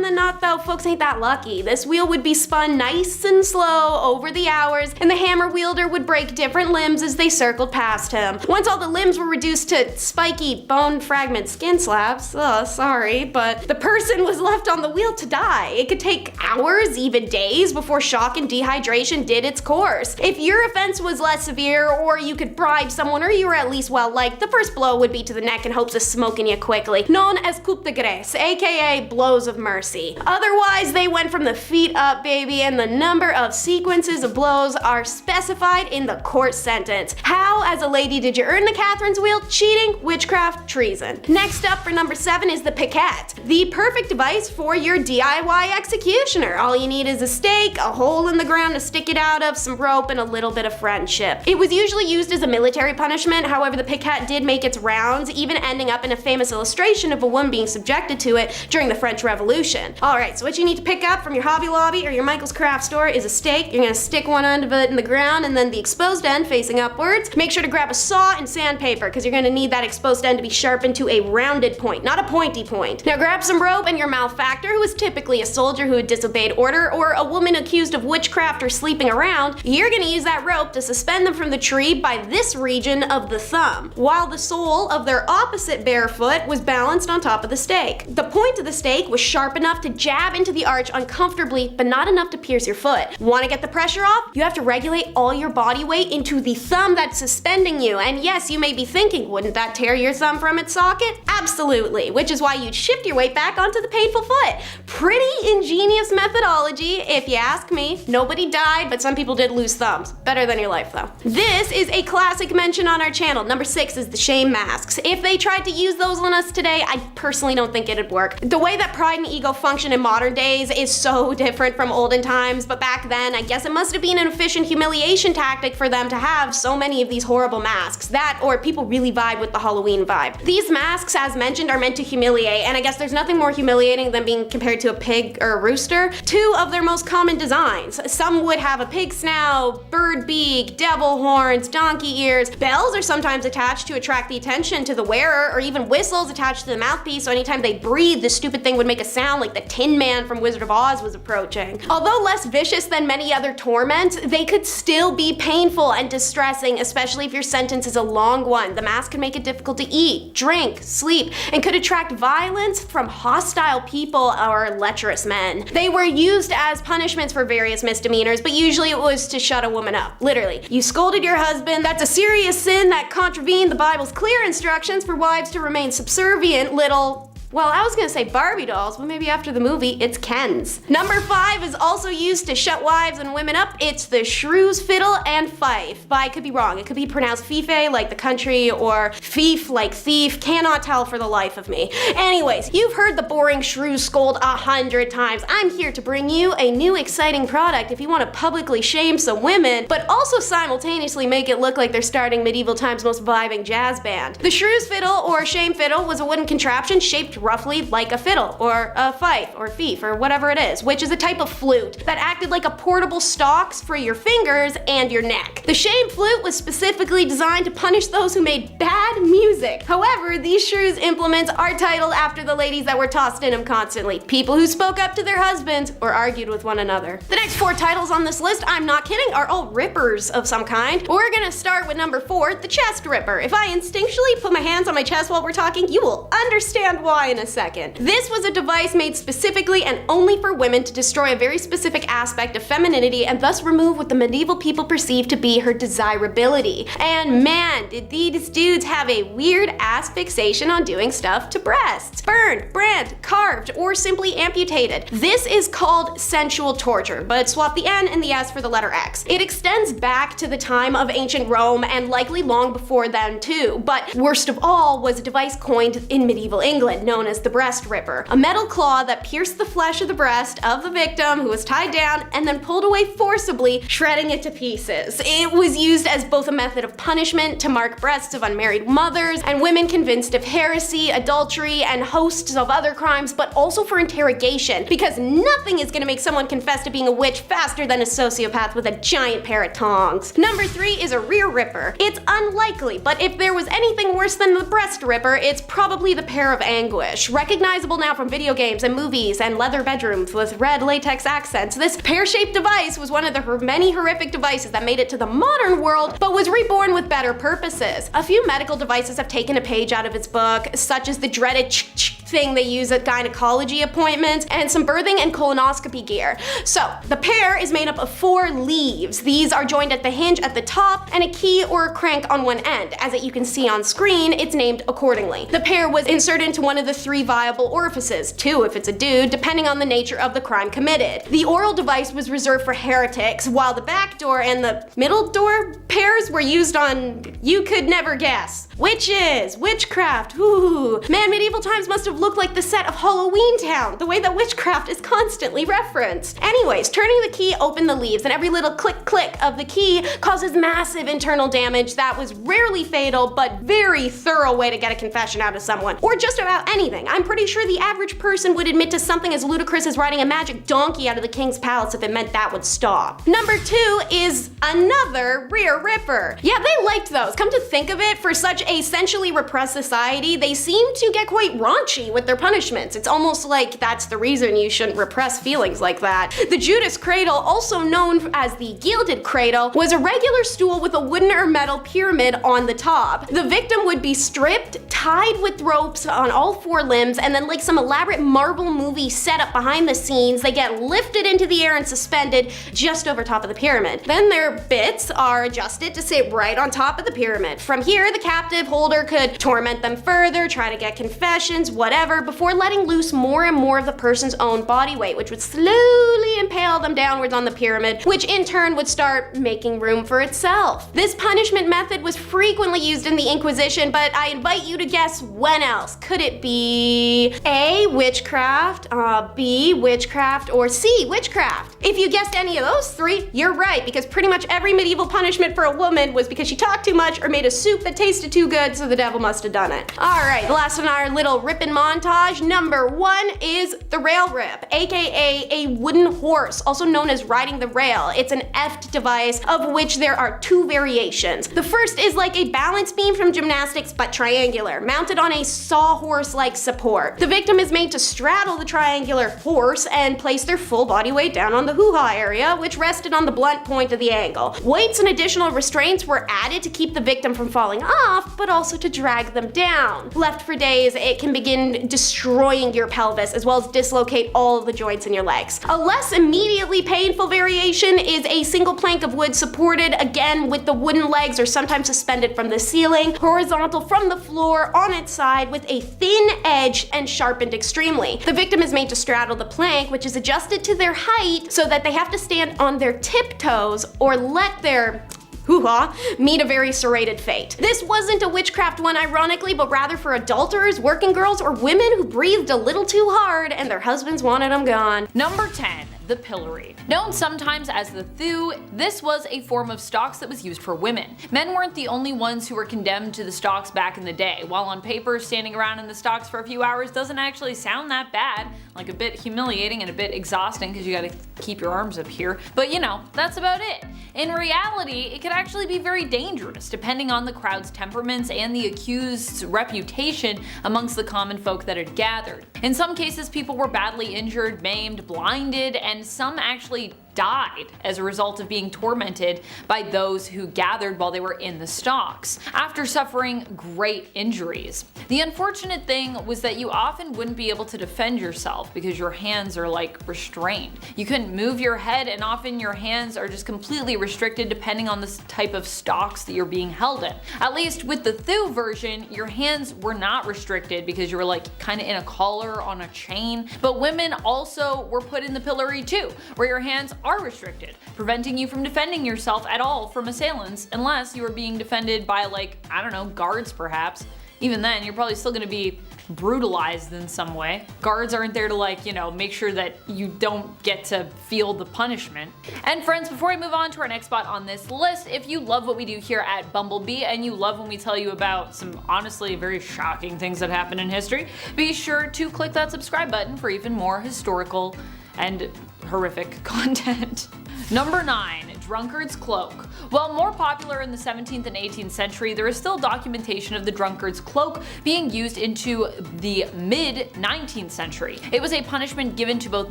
than not though, folks ain't that lucky. This wheel would be spun nice and slow over the hours, and the hammer wielder would break different limbs as they circled past him. Once all the limbs were reduced to spiky bone fragment skin slabs, sorry, but the person was left on the wheel to die. It could take hours, even days, before shock and dehydration did its course. If your offense was less severe, or you could bribe someone, or you were at least well liked, the first blow would be to the neck in hopes of smoking you quickly, known as coup de grace, aka blows of mercy. Otherwise, they went from the feet up, baby, and the number of sequences of blows are specified in the court sentence. How, as a lady, did you earn the Catherine's wheel? Cheating, witchcraft, treason. Next up for number 7 is the piquette, the perfect device for your DIY executioner. All you need is a stake, a hole in the ground to stick it out of, some rope, and a little bit of friendship. It was usually used as a military punishment, however the piquette did make its rounds, even ending up in a famous illustration of a woman being subjected to it during the French Revolution. Alright, so what you need to pick up from your Hobby Lobby or your Michael's Craft store is a stake. You're gonna stick one end of it in the ground and then the exposed end facing upwards. Make sure to grab a saw and sandpaper, because you're gonna need that exposed end to be sharpened to a rounded point, not a pointy point. Now grab some rope and your malefactor, who is typically a soldier who had disobeyed order, or a woman accused of witchcraft or sleeping around. You're gonna use that rope to suspend them from the tree by this region of the thumb, while the sole of their opposite bare foot was balanced on top of the stake. The point of the stake was sharp enough to jab into the arch uncomfortably, but not enough to pierce your foot. Want to get the pressure off? You have to regulate all your body weight into the thumb that's suspending you. And yes, you may be thinking, wouldn't that tear your thumb from its socket? Absolutely, which is why you'd shift your weight back onto the painful foot. Pretty ingenious methodology, if you ask me. Nobody died, but some people did lose thumbs. Better than your life, though. This is a classic mention on our channel. Number 6 is the shame masks. If they tried to use those on us today, I personally don't think it'd work. The way that pride and ego function in modern days is so different from olden times, but back then, I guess it must have been an efficient humiliation tactic for them to have so many of these horrible masks. That, or people really vibe with the Halloween vibe. These masks, as mentioned, are meant to humiliate, and I guess there's nothing more humiliating than being compared to a pig or a rooster. 2 of their most common designs. Some would have a pig snout, bird beak, devil horns, donkey ears. Bells are sometimes attached to attract the attention to the wearer, or even whistles attached to the mouthpiece, so anytime they breathe, the stupid thing would make a sound like the Tin Man from Wizard of Oz was approaching. Although less vicious than many other torments, they could still be painful and distressing, especially if your sentence is a long one. The mask can make it difficult to eat, drink, sleep, and could attract violence from hostile people or lecherous men. They were used as punishments for various misdemeanors, but usually it was to shut a woman up. Literally. You scolded your husband, that's a serious sin that contravened the Bible's clear instructions for wives to remain subservient, little Well, I was gonna say Barbie dolls, but maybe after the movie, it's Ken's. Number 5 is also used to shut wives and women up. It's the shrews, fiddle, and fife. But I could be wrong. It could be pronounced fife like the country or fief like thief. Cannot tell for the life of me. Anyways, you've heard the boring shrew scold 100 times. I'm here to bring you a new exciting product if you want to publicly shame some women, but also simultaneously make it look like they're starting medieval times' most vibing jazz band. The shrews fiddle or shame fiddle was a wooden contraption shaped roughly like a fiddle or a fife or fief or whatever it is, which is a type of flute that acted like a portable stalks for your fingers and your neck. The shame flute was specifically designed to punish those who made bad music. However, these shrews implements are titled after the ladies that were tossed in them constantly, people who spoke up to their husbands or argued with one another. The next 4 titles on this list, I'm not kidding, are all rippers of some kind. We're gonna start with number 4, the chest ripper. If I instinctually put my hands on my chest while we're talking, you will understand why in a second. This was a device made specifically and only for women to destroy a very specific aspect of femininity and thus remove what the medieval people perceived to be her desirability. And man, did these dudes have a weird ass fixation on doing stuff to breasts. Burned, brand, carved, or simply amputated. This is called sensual torture, but swap the N and the S for the letter X. It extends back to the time of ancient Rome and likely long before then too, but worst of all was a device coined in medieval England known as the breast ripper, a metal claw that pierced the flesh of the breast of the victim who was tied down and then pulled away forcibly, shredding it to pieces. It was used as both a method of punishment to mark breasts of unmarried mothers and women convinced of heresy, adultery, and hosts of other crimes, but also for interrogation, because nothing is gonna make someone confess to being a witch faster than a sociopath with a giant pair of tongs. Number 3 is a rear ripper. It's unlikely, but if there was anything worse than the breast ripper, it's probably the pair of anguish. Recognizable now from video games and movies and leather bedrooms with red latex accents, this pear-shaped device was one of the many horrific devices that made it to the modern world, but was reborn with better purposes. A few medical devices have taken a page out of its book, such as the dreaded thing they use at gynecology appointments, and some birthing and colonoscopy gear. So, the pear is made up of 4 leaves. These are joined at the hinge at the top and a key or a crank on one end. As you can see on screen, it's named accordingly. The pear was inserted into one of the 3 viable orifices, 2 if it's a dude, depending on the nature of the crime committed. The oral device was reserved for heretics, while the back door and the middle door pairs were used on, you could never guess, witches, witchcraft. Ooh, man, medieval times must have looked like the set of Halloween Town, the way that witchcraft is constantly referenced. Anyways, turning the key opened the leaves, and every little click of the key causes massive internal damage that was rarely fatal, but very thorough way to get a confession out of someone, or just about anything. I'm pretty sure the average person would admit to something as ludicrous as riding a magic donkey out of the king's palace if it meant that would stop. Number 2 is another rear ripper. Yeah, they liked those. Come to think of it, for such a essentially repressed society, they seem to get quite raunchy with their punishments. It's almost like that's the reason you shouldn't repress feelings like that. The Judas cradle, also known as the gilded cradle, was a regular stool with a wooden or metal pyramid on the top. The victim would be stripped, tied with ropes on all 4 limbs, and then like some elaborate Marvel movie setup behind the scenes, they get lifted into the air and suspended just over top of the pyramid. Then their bits are adjusted to sit right on top of the pyramid. From here, the captive holder could torment them further, try to get confessions, whatever, before letting loose more and more of the person's own body weight, which would slowly impale them downwards on the pyramid, which in turn would start making room for itself. This punishment method was frequently used in the Inquisition, but I invite you to guess when else. Could it be A, witchcraft, B, witchcraft, or C, witchcraft? If you guessed any of those 3, you're right, because pretty much every medieval punishment for a woman was because she talked too much or made a soup that tasted too good, so the devil must have done it. Alright, the last in our little ripping montage, number 1 is the rail rip, aka a wooden horse, also known as riding the rail. It's an effed device of which there are 2 variations. The first is like a balance beam from gymnastics but triangular, mounted on a sawhorse-like support. The victim is made to straddle the triangular horse and place their full body weight down on the hoo-ha area, which rested on the blunt point of the angle. Weights and additional restraints were added to keep the victim from falling off, but also to drag them down. Left for days, it can begin destroying your pelvis as well as dislocate all of the joints in your legs. A less immediately painful variation is a single plank of wood supported, again with the wooden legs or sometimes suspended from the ceiling, horizontal from the floor on its side with a thin edge and sharpened extremely. The victim is made to straddle the plank, which is adjusted to their height so that they have to stand on their tiptoes or let their hoo-ha, meet a very serrated fate. This wasn't a witchcraft one ironically, but rather for adulterers, working girls, or women who breathed a little too hard and their husbands wanted them gone. Number 10. The pillory. Known sometimes as the thew, this was a form of stocks that was used for women. Men weren't the only ones who were condemned to the stocks back in the day. While on paper, standing around in the stocks for a few hours doesn't actually sound that bad, like a bit humiliating and a bit exhausting because you gotta keep your arms up here, but you know, that's about it. In reality, it could actually be very dangerous depending on the crowd's temperaments and the accused's reputation amongst the common folk that had gathered. In some cases, people were badly injured, maimed, blinded, and some actually died as a result of being tormented by those who gathered while they were in the stocks, after suffering great injuries. The unfortunate thing was that you often wouldn't be able to defend yourself because your hands are like restrained. You couldn't move your head, and often your hands are just completely restricted depending on the type of stocks that you're being held in. At least with the thew version, your hands were not restricted because you were like kind of in a collar on a chain, but women also were put in the pillory too, where your hands are restricted, preventing you from defending yourself at all from assailants unless you were being defended by, like, I don't know, guards perhaps. Even then, you're probably still gonna be brutalized in some way. Guards aren't there to, like, you know, make sure that you don't get to feel the punishment. And friends, before we move on to our next spot on this list, if you love what we do here at Bumblebee and you love when we tell you about some honestly very shocking things that happen in history, be sure to click that subscribe button for even more historical and horrific content. Number 9. Drunkard's cloak. While more popular in the 17th and 18th century, there is still documentation of the drunkard's cloak being used into the mid-19th century. It was a punishment given to both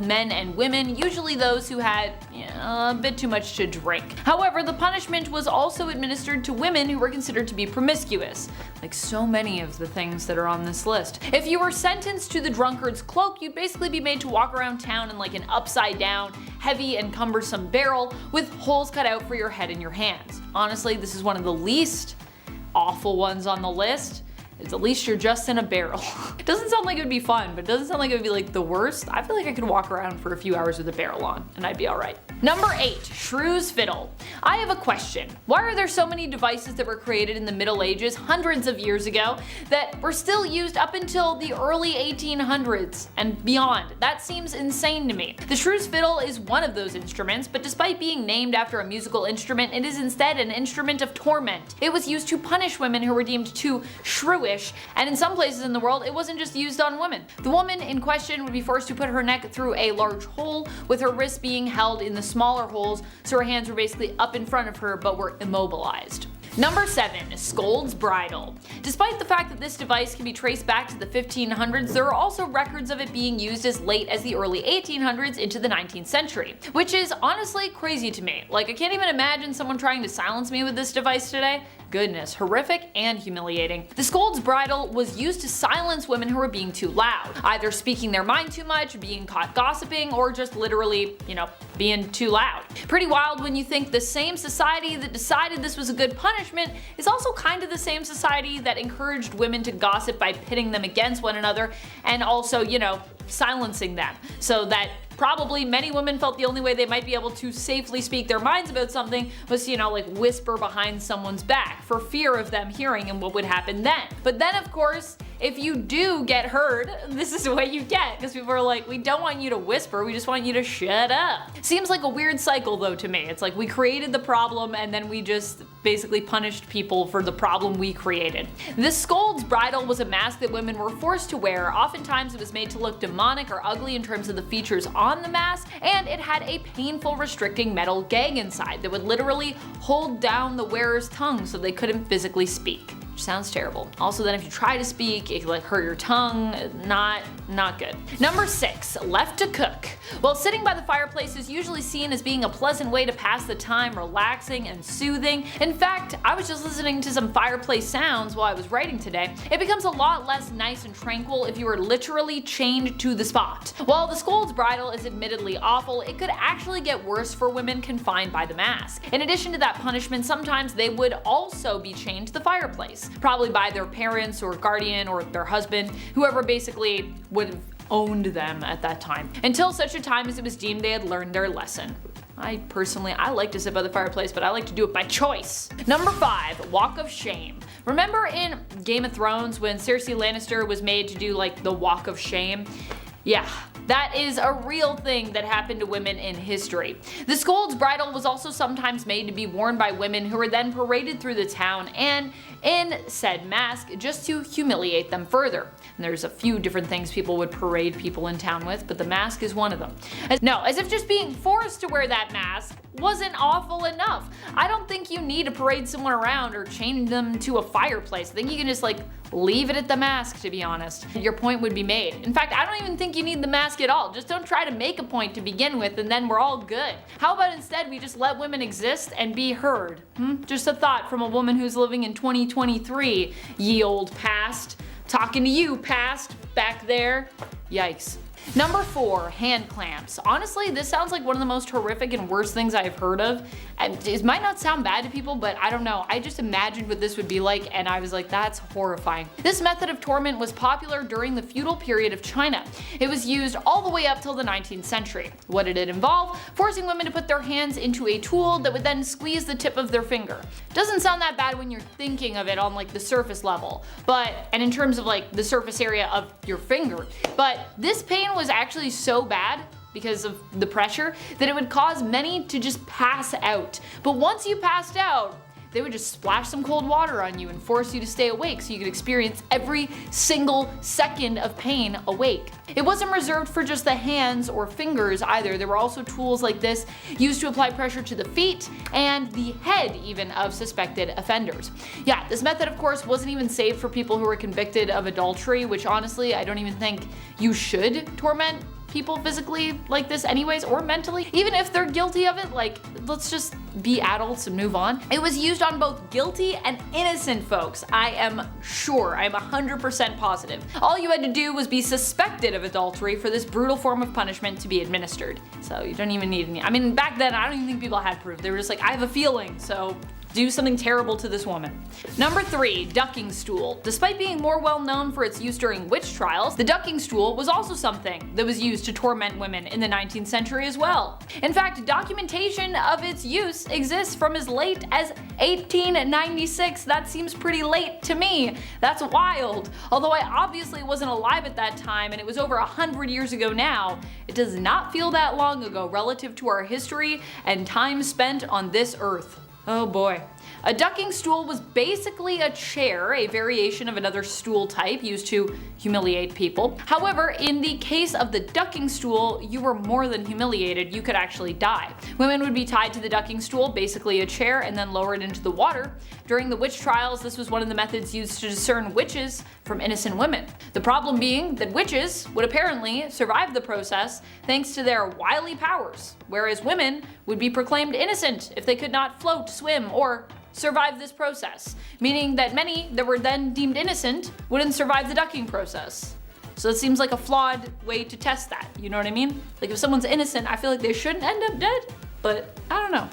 men and women, usually those who had a bit too much to drink. However, the punishment was also administered to women who were considered to be promiscuous, like so many of the things that are on this list. If you were sentenced to the drunkard's cloak, you'd basically be made to walk around town in like an upside down, heavy and cumbersome barrel with holes cut out for your head and your hands. Honestly, this is one of the least awful ones on the list. It's at least you're just in a barrel. It doesn't sound like it would be fun, but it doesn't sound like it would be like the worst. I feel like I could walk around for a few hours with a barrel on and I'd be alright. Number 8. Shrew's fiddle. I have a question. Why are there so many devices that were created in the Middle Ages hundreds of years ago that were still used up until the early 1800s and beyond? That seems insane to me. The shrew's fiddle is one of those instruments, but despite being named after a musical instrument, it is instead an instrument of torment. It was used to punish women who were deemed too shrewish, and in some places in the world, it wasn't just used on women. The woman in question would be forced to put her neck through a large hole, with her wrists being held in the smaller holes, so her hands were basically up in front of her but were immobilized. Number 7. Scold's bridle. Despite the fact that this device can be traced back to the 1500s, there are also records of it being used as late as the early 1800s into the 19th century, which is honestly crazy to me. Like, I can't even imagine someone trying to silence me with this device today. Goodness, horrific and humiliating. The scold's bridle was used to silence women who were being too loud, either speaking their mind too much, being caught gossiping, or just literally, being too loud. Pretty wild when you think the same society that decided this was a good punishment is also kind of the same society that encouraged women to gossip by pitting them against one another and also, silencing them, so that probably many women felt the only way they might be able to safely speak their minds about something was to, like whisper behind someone's back for fear of them hearing and what would happen then. But then of course, if you do get heard, this is what you get, because people are like, we don't want you to whisper, we just want you to shut up. Seems like a weird cycle though to me. It's like we created the problem and then we just basically punished people for the problem we created. This scold's bridle was a mask that women were forced to wear. Oftentimes it was made to look demonic or ugly in terms of the features on the mask, and it had a painful restricting metal gag inside that would literally hold down the wearer's tongue so they couldn't physically speak. which sounds terrible. Also, then if you try to speak, it could like hurt your tongue. Not good. Number 6, left to cook. Well, sitting by the fireplace is usually seen as being a pleasant way to pass the time, relaxing and soothing. In fact, I was just listening to some fireplace sounds while I was writing today. It becomes a lot less nice and tranquil if you are literally chained to the spot. While the scold's bridle is admittedly awful, it could actually get worse for women confined by the mask. In addition to that punishment, sometimes they would also be chained to the fireplace, probably by their parents or guardian or their husband, whoever basically would have owned them at that time, until such a time as it was deemed they had learned their lesson. I like to sit by the fireplace, but I like to do it by choice. Number 5, walk of shame. Remember in Game of Thrones when Cersei Lannister was made to do like the walk of shame? Yeah, that is a real thing that happened to women in history. The scold's bridle was also sometimes made to be worn by women who were then paraded through the town and in said mask just to humiliate them further. And there's a few different things people would parade people in town with, but the mask is one of them. As if just being forced to wear that mask wasn't awful enough. I don't think you need to parade someone around or chain them to a fireplace. I think you can just like leave it at the mask, to be honest. Your point would be made. In fact, I don't even think you need the mask at all. Just don't try to make a point to begin with and then we're all good. How about instead we just let women exist and be heard? Just a thought from a woman who's living in 2023, ye old past. Talking to you, past, back there. Yikes. Number 4, hand clamps. Honestly, this sounds like one of the most horrific and worst things I've heard of. It might not sound bad to people, but I don't know. I just imagined what this would be like and I was like, that's horrifying. This method of torment was popular during the feudal period of China. It was used all the way up till the 19th century. What did it involve? Forcing women to put their hands into a tool that would then squeeze the tip of their finger. Doesn't sound that bad when you're thinking of it on like the surface level, and in terms of like the surface area of your finger. But this pain was actually so bad because of the pressure that it would cause many to just pass out. But once you passed out, they would just splash some cold water on you and force you to stay awake so you could experience every single second of pain awake. It wasn't reserved for just the hands or fingers either. There were also tools like this used to apply pressure to the feet and the head even of suspected offenders. Yeah, this method of course wasn't even safe for people who were convicted of adultery, which honestly I don't even think you should torment people physically like this anyways, or mentally. Even if they're guilty of it, like, let's just be adults and move on. It was used on both guilty and innocent folks. I am sure, I'm 100% positive. All you had to do was be suspected of adultery for this brutal form of punishment to be administered. So you don't even need any, I mean, back then, I don't even think people had proof. They were just like, I have a feeling, so do something terrible to this woman. Number 3, ducking stool. Despite being more well known for its use during witch trials, the ducking stool was also something that was used to torment women in the 19th century as well. In fact, documentation of its use exists from as late as 1896. That seems pretty late to me. That's wild. Although I obviously wasn't alive at that time and it was over 100 years ago now, it does not feel that long ago relative to our history and time spent on this earth. Oh boy. A ducking stool was basically a chair, a variation of another stool type used to humiliate people. However, in the case of the ducking stool, you were more than humiliated, you could actually die. Women would be tied to the ducking stool, basically a chair, and then lowered into the water. During the witch trials, this was one of the methods used to discern witches from innocent women. The problem being that witches would apparently survive the process thanks to their wily powers, whereas women would be proclaimed innocent if they could not float, swim, or survive this process, meaning that many that were then deemed innocent wouldn't survive the ducking process. So it seems like a flawed way to test that, you know what I mean? Like if someone's innocent, I feel like they shouldn't end up dead, but I don't know.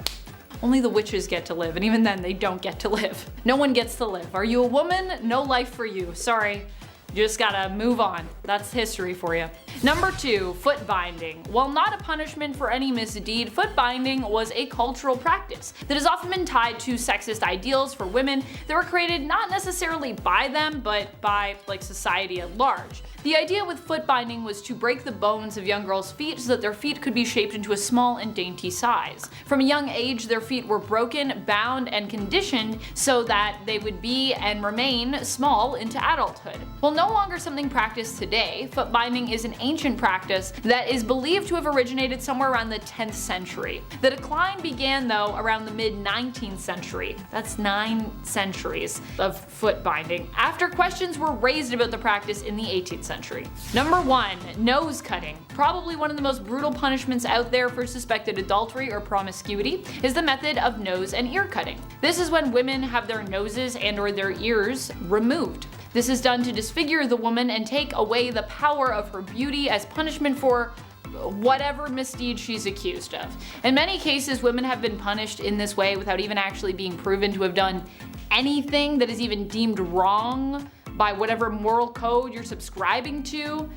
Only the witches get to live, and even then they don't get to live. No one gets to live. Are you a woman? No life for you. Sorry. You just gotta move on. That's history for you. Number 2, foot binding. While not a punishment for any misdeed, foot binding was a cultural practice that has often been tied to sexist ideals for women that were created not necessarily by them, but by like society at large. The idea with foot binding was to break the bones of young girls' feet so that their feet could be shaped into a small and dainty size. From a young age, their feet were broken, bound, and conditioned so that they would be and remain small into adulthood. While no longer something practiced today, today, foot binding is an ancient practice that is believed to have originated somewhere around the 10th century. The decline began though around the mid-19th century. That's 9 centuries of foot binding, after questions were raised about the practice in the 18th century. Number 1. Nose cutting. Probably one of the most brutal punishments out there for suspected adultery or promiscuity is the method of nose and ear cutting. This is when women have their noses and or their ears removed. This is done to disfigure the woman and take away the power of her beauty as punishment for whatever misdeed she's accused of. In many cases, women have been punished in this way without even actually being proven to have done anything that is even deemed wrong by whatever moral code you're subscribing to,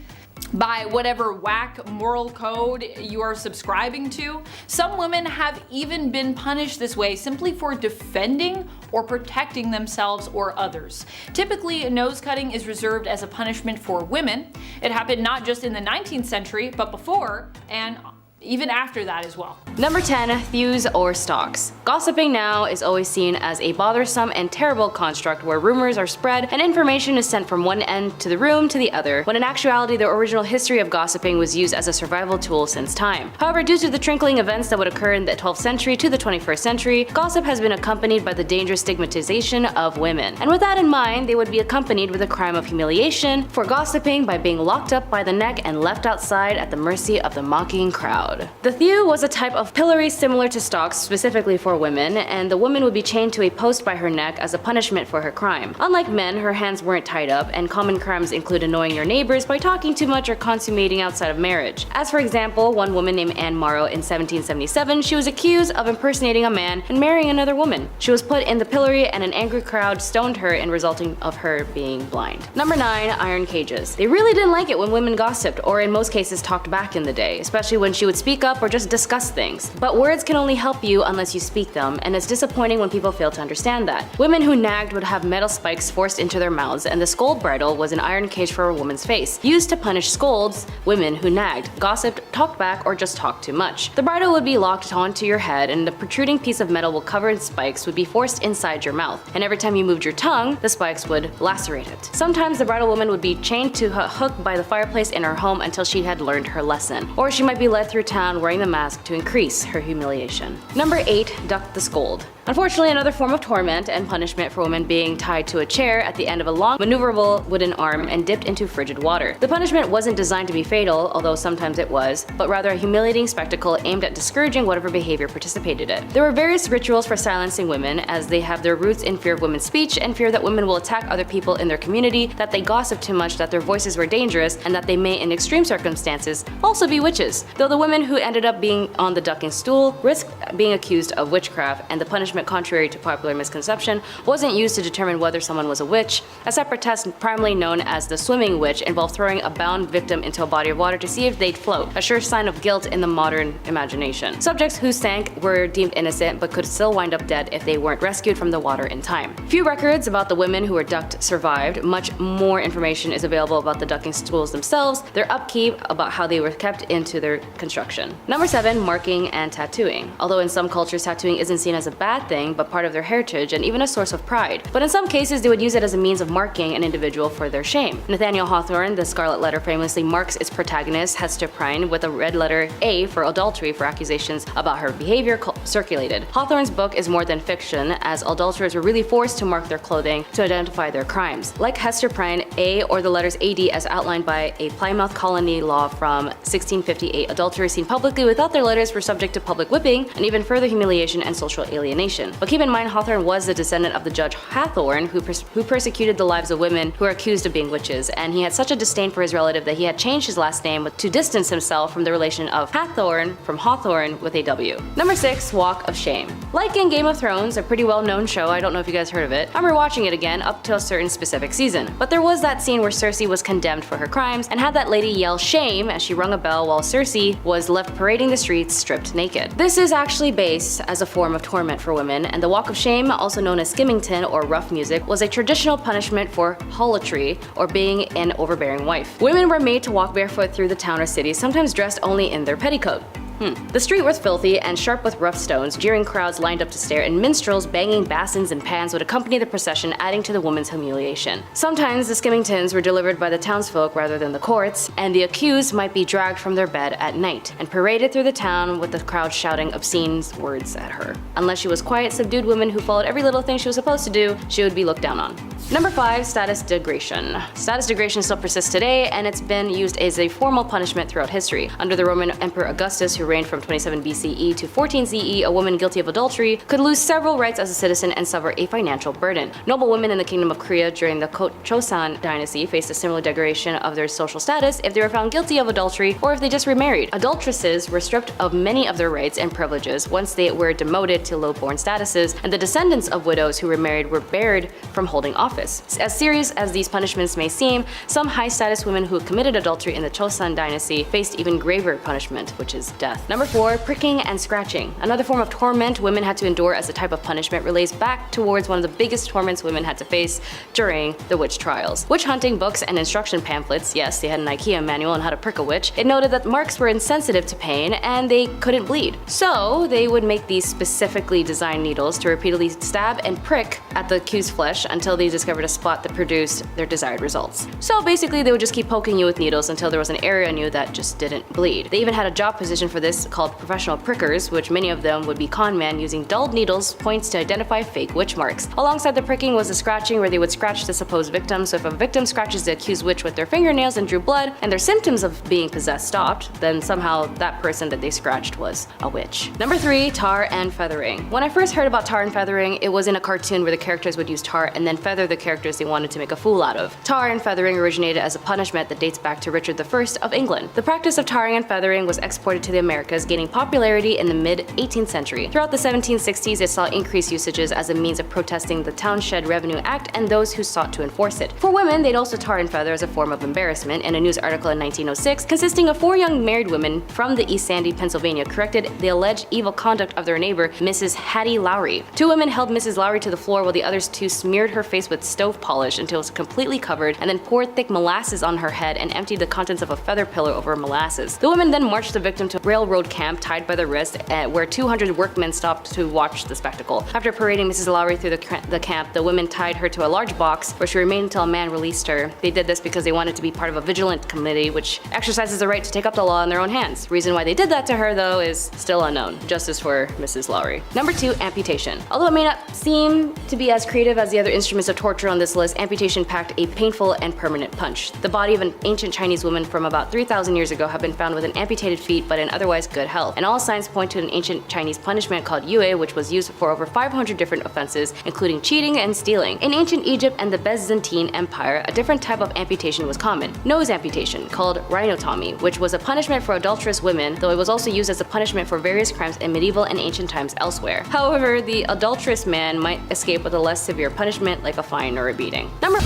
by whatever whack moral code you are subscribing to. Some women have even been punished this way simply for defending or protecting themselves or others. Typically, nose cutting is reserved as a punishment for women. It happened not just in the 19th century, but before and even after that as well. Number 10. Thews or stalks. Gossiping now is always seen as a bothersome and terrible construct where rumors are spread and information is sent from one end to the room to the other, when in actuality the original history of gossiping was used as a survival tool since time. However, due to the trickling events that would occur in the 12th century to the 21st century, gossip has been accompanied by the dangerous stigmatization of women. And with that in mind, they would be accompanied with a crime of humiliation for gossiping by being locked up by the neck and left outside at the mercy of the mocking crowd. The thew was a type of pillory similar to stocks specifically for women, and the woman would be chained to a post by her neck as a punishment for her crime. Unlike men, her hands weren't tied up, and common crimes include annoying your neighbors by talking too much or consummating outside of marriage. As for example, one woman named Anne Morrow in 1777, she was accused of impersonating a man and marrying another woman. She was put in the pillory and an angry crowd stoned her in resulting of her being blind. Number 9. Iron cages. They really didn't like it when women gossiped, or in most cases talked back in the day, especially when she would speak up or just discuss things. But words can only help you unless you speak them, and it's disappointing when people fail to understand that. Women who nagged would have metal spikes forced into their mouths, and the scold bridle was an iron cage for a woman's face, used to punish scolds, women who nagged, gossiped, talked back, or just talked too much. The bridle would be locked onto your head, and the protruding piece of metal covered in spikes would be forced inside your mouth, and every time you moved your tongue, the spikes would lacerate it. Sometimes the bridal woman would be chained to a hook by the fireplace in her home until she had learned her lesson, or she might be led through town wearing the mask to increase her humiliation. Number 8. Duck the scold. Unfortunately, another form of torment and punishment for women being tied to a chair at the end of a long, maneuverable wooden arm and dipped into frigid water. The punishment wasn't designed to be fatal, although sometimes it was, but rather a humiliating spectacle aimed at discouraging whatever behavior participated in it. There were various rituals for silencing women, as they have their roots in fear of women's speech and fear that women will attack other people in their community, that they gossip too much, that their voices were dangerous, and that they may, in extreme circumstances, also be witches. Though the women who ended up being on the ducking stool risked being accused of witchcraft, and the punishment, contrary to popular misconception, wasn't used to determine whether someone was a witch. A separate test, primarily known as the swimming witch, involved throwing a bound victim into a body of water to see if they'd float, a sure sign of guilt in the modern imagination. Subjects who sank were deemed innocent but could still wind up dead if they weren't rescued from the water in time. Few records about the women who were ducked survived. Much more information is available about the ducking stools themselves, their upkeep, about how they were kept into their construction. Number 7. Marking and tattooing. Although in some cultures tattooing isn't seen as a bad thing, but part of their heritage and even a source of pride. But in some cases, they would use it as a means of marking an individual for their shame. Nathaniel Hawthorne, The Scarlet Letter, famously marks its protagonist, Hester Prynne, with a red letter A for adultery for accusations about her behavior circulated. Hawthorne's book is more than fiction, as adulterers were really forced to mark their clothing to identify their crimes. Like Hester Prynne, A or the letters AD as outlined by a Plymouth colony law from 1658, adulterers seen publicly without their letters were subject to public whipping and even further humiliation and social alienation. But keep in mind, Hawthorne was the descendant of the Judge Hathorne, who persecuted the lives of women who were accused of being witches, and he had such a disdain for his relative that he had changed his last name to distance himself from the relation of Hathorne from Hawthorne with a W. Number 6. Walk of Shame. Like in Game of Thrones, a pretty well-known show, I don't know if you guys heard of it, I'm rewatching it again up to a certain specific season. But there was that scene where Cersei was condemned for her crimes and had that lady yell shame as she rung a bell while Cersei was left parading the streets stripped naked. This is actually based as a form of torment for women, and the Walk of Shame, also known as skimmington or rough music, was a traditional punishment for harlotry or being an overbearing wife. Women were made to walk barefoot through the town or city, sometimes dressed only in their petticoat. The street was filthy and sharp with rough stones, jeering crowds lined up to stare, and minstrels banging basins and pans would accompany the procession, adding to the woman's humiliation. Sometimes the skimming tins were delivered by the townsfolk rather than the courts, and the accused might be dragged from their bed at night and paraded through the town with the crowd shouting obscene words at her. Unless she was quiet, subdued woman who followed every little thing she was supposed to do, she would be looked down on. Number 5. Status degradation. Status degradation still persists today, and it's been used as a formal punishment throughout history. Under the Roman Emperor Augustus, who reigned from 27 BCE to 14 CE, a woman guilty of adultery could lose several rights as a citizen and suffer a financial burden. Noble women in the Kingdom of Korea during the Joseon dynasty faced a similar degradation of their social status if they were found guilty of adultery or if they just remarried. Adulteresses were stripped of many of their rights and privileges once they were demoted to low-born statuses, and the descendants of widows who remarried were barred from holding office. As serious as these punishments may seem, some high-status women who committed adultery in the Joseon dynasty faced even graver punishment, which is death. Number 4. Pricking and scratching. Another form of torment women had to endure as a type of punishment relates back towards one of the biggest torments women had to face during the witch trials. Witch hunting books and instruction pamphlets, yes, they had an IKEA manual on how to prick a witch. It noted that marks were insensitive to pain and they couldn't bleed. So they would make these specifically designed needles to repeatedly stab and prick at the accused's flesh until they discovered a spot that produced their desired results. So basically they would just keep poking you with needles until there was an area on you that just didn't bleed. They even had a job position for this called professional prickers, which many of them would be con men using dulled needles points to identify fake witch marks. Alongside the pricking was the scratching, where they would scratch the supposed victim. So if a victim scratches the accused witch with their fingernails and drew blood and their symptoms of being possessed stopped, then somehow that person that they scratched was a witch. Number 3. Tar and feathering. When I first heard about tar and feathering, it was in a cartoon where the characters would use tar and then feather the characters they wanted to make a fool out of. Tar and feathering originated as a punishment that dates back to Richard I of England. The practice of tarring and feathering was exported to the Americas, gaining popularity in the mid-18th century. Throughout the 1760s, it saw increased usages as a means of protesting the Townshend Revenue Act and those who sought to enforce it. For women, they'd also tar and feather as a form of embarrassment. In a news article in 1906, consisting of 4 young married women from the East Sandy, Pennsylvania, corrected the alleged evil conduct of their neighbor, Mrs. Hattie Lowry. 2 women held Mrs. Lowry to the floor while the others 2 smeared her face with stove polish until it was completely covered, and then poured thick molasses on her head and emptied the contents of a feather pillow over molasses. The women then marched the victim to a railroad camp tied by the wrist, where 200 workmen stopped to watch the spectacle. After parading Mrs. Lowry through the camp, the women tied her to a large box where she remained until a man released her. They did this because they wanted to be part of a vigilant committee which exercises the right to take up the law in their own hands. Reason why they did that to her, though, is still unknown. Justice for Mrs. Lowry. Number 2. Amputation. Although it may not seem to be as creative as the other instruments of torture on this list, amputation packed a painful and permanent punch. The body of an ancient Chinese woman from about 3,000 years ago have been found with an amputated feet but in otherwise good health, and all signs point to an ancient Chinese punishment called yue, which was used for over 500 different offenses, including cheating and stealing. In ancient Egypt and the Byzantine Empire, a different type of amputation was common: nose amputation, called rhinotomy, which was a punishment for adulterous women, though it was also used as a punishment for various crimes in medieval and ancient times elsewhere. However, the adulterous man might escape with a less severe punishment like a fine or a beating. Number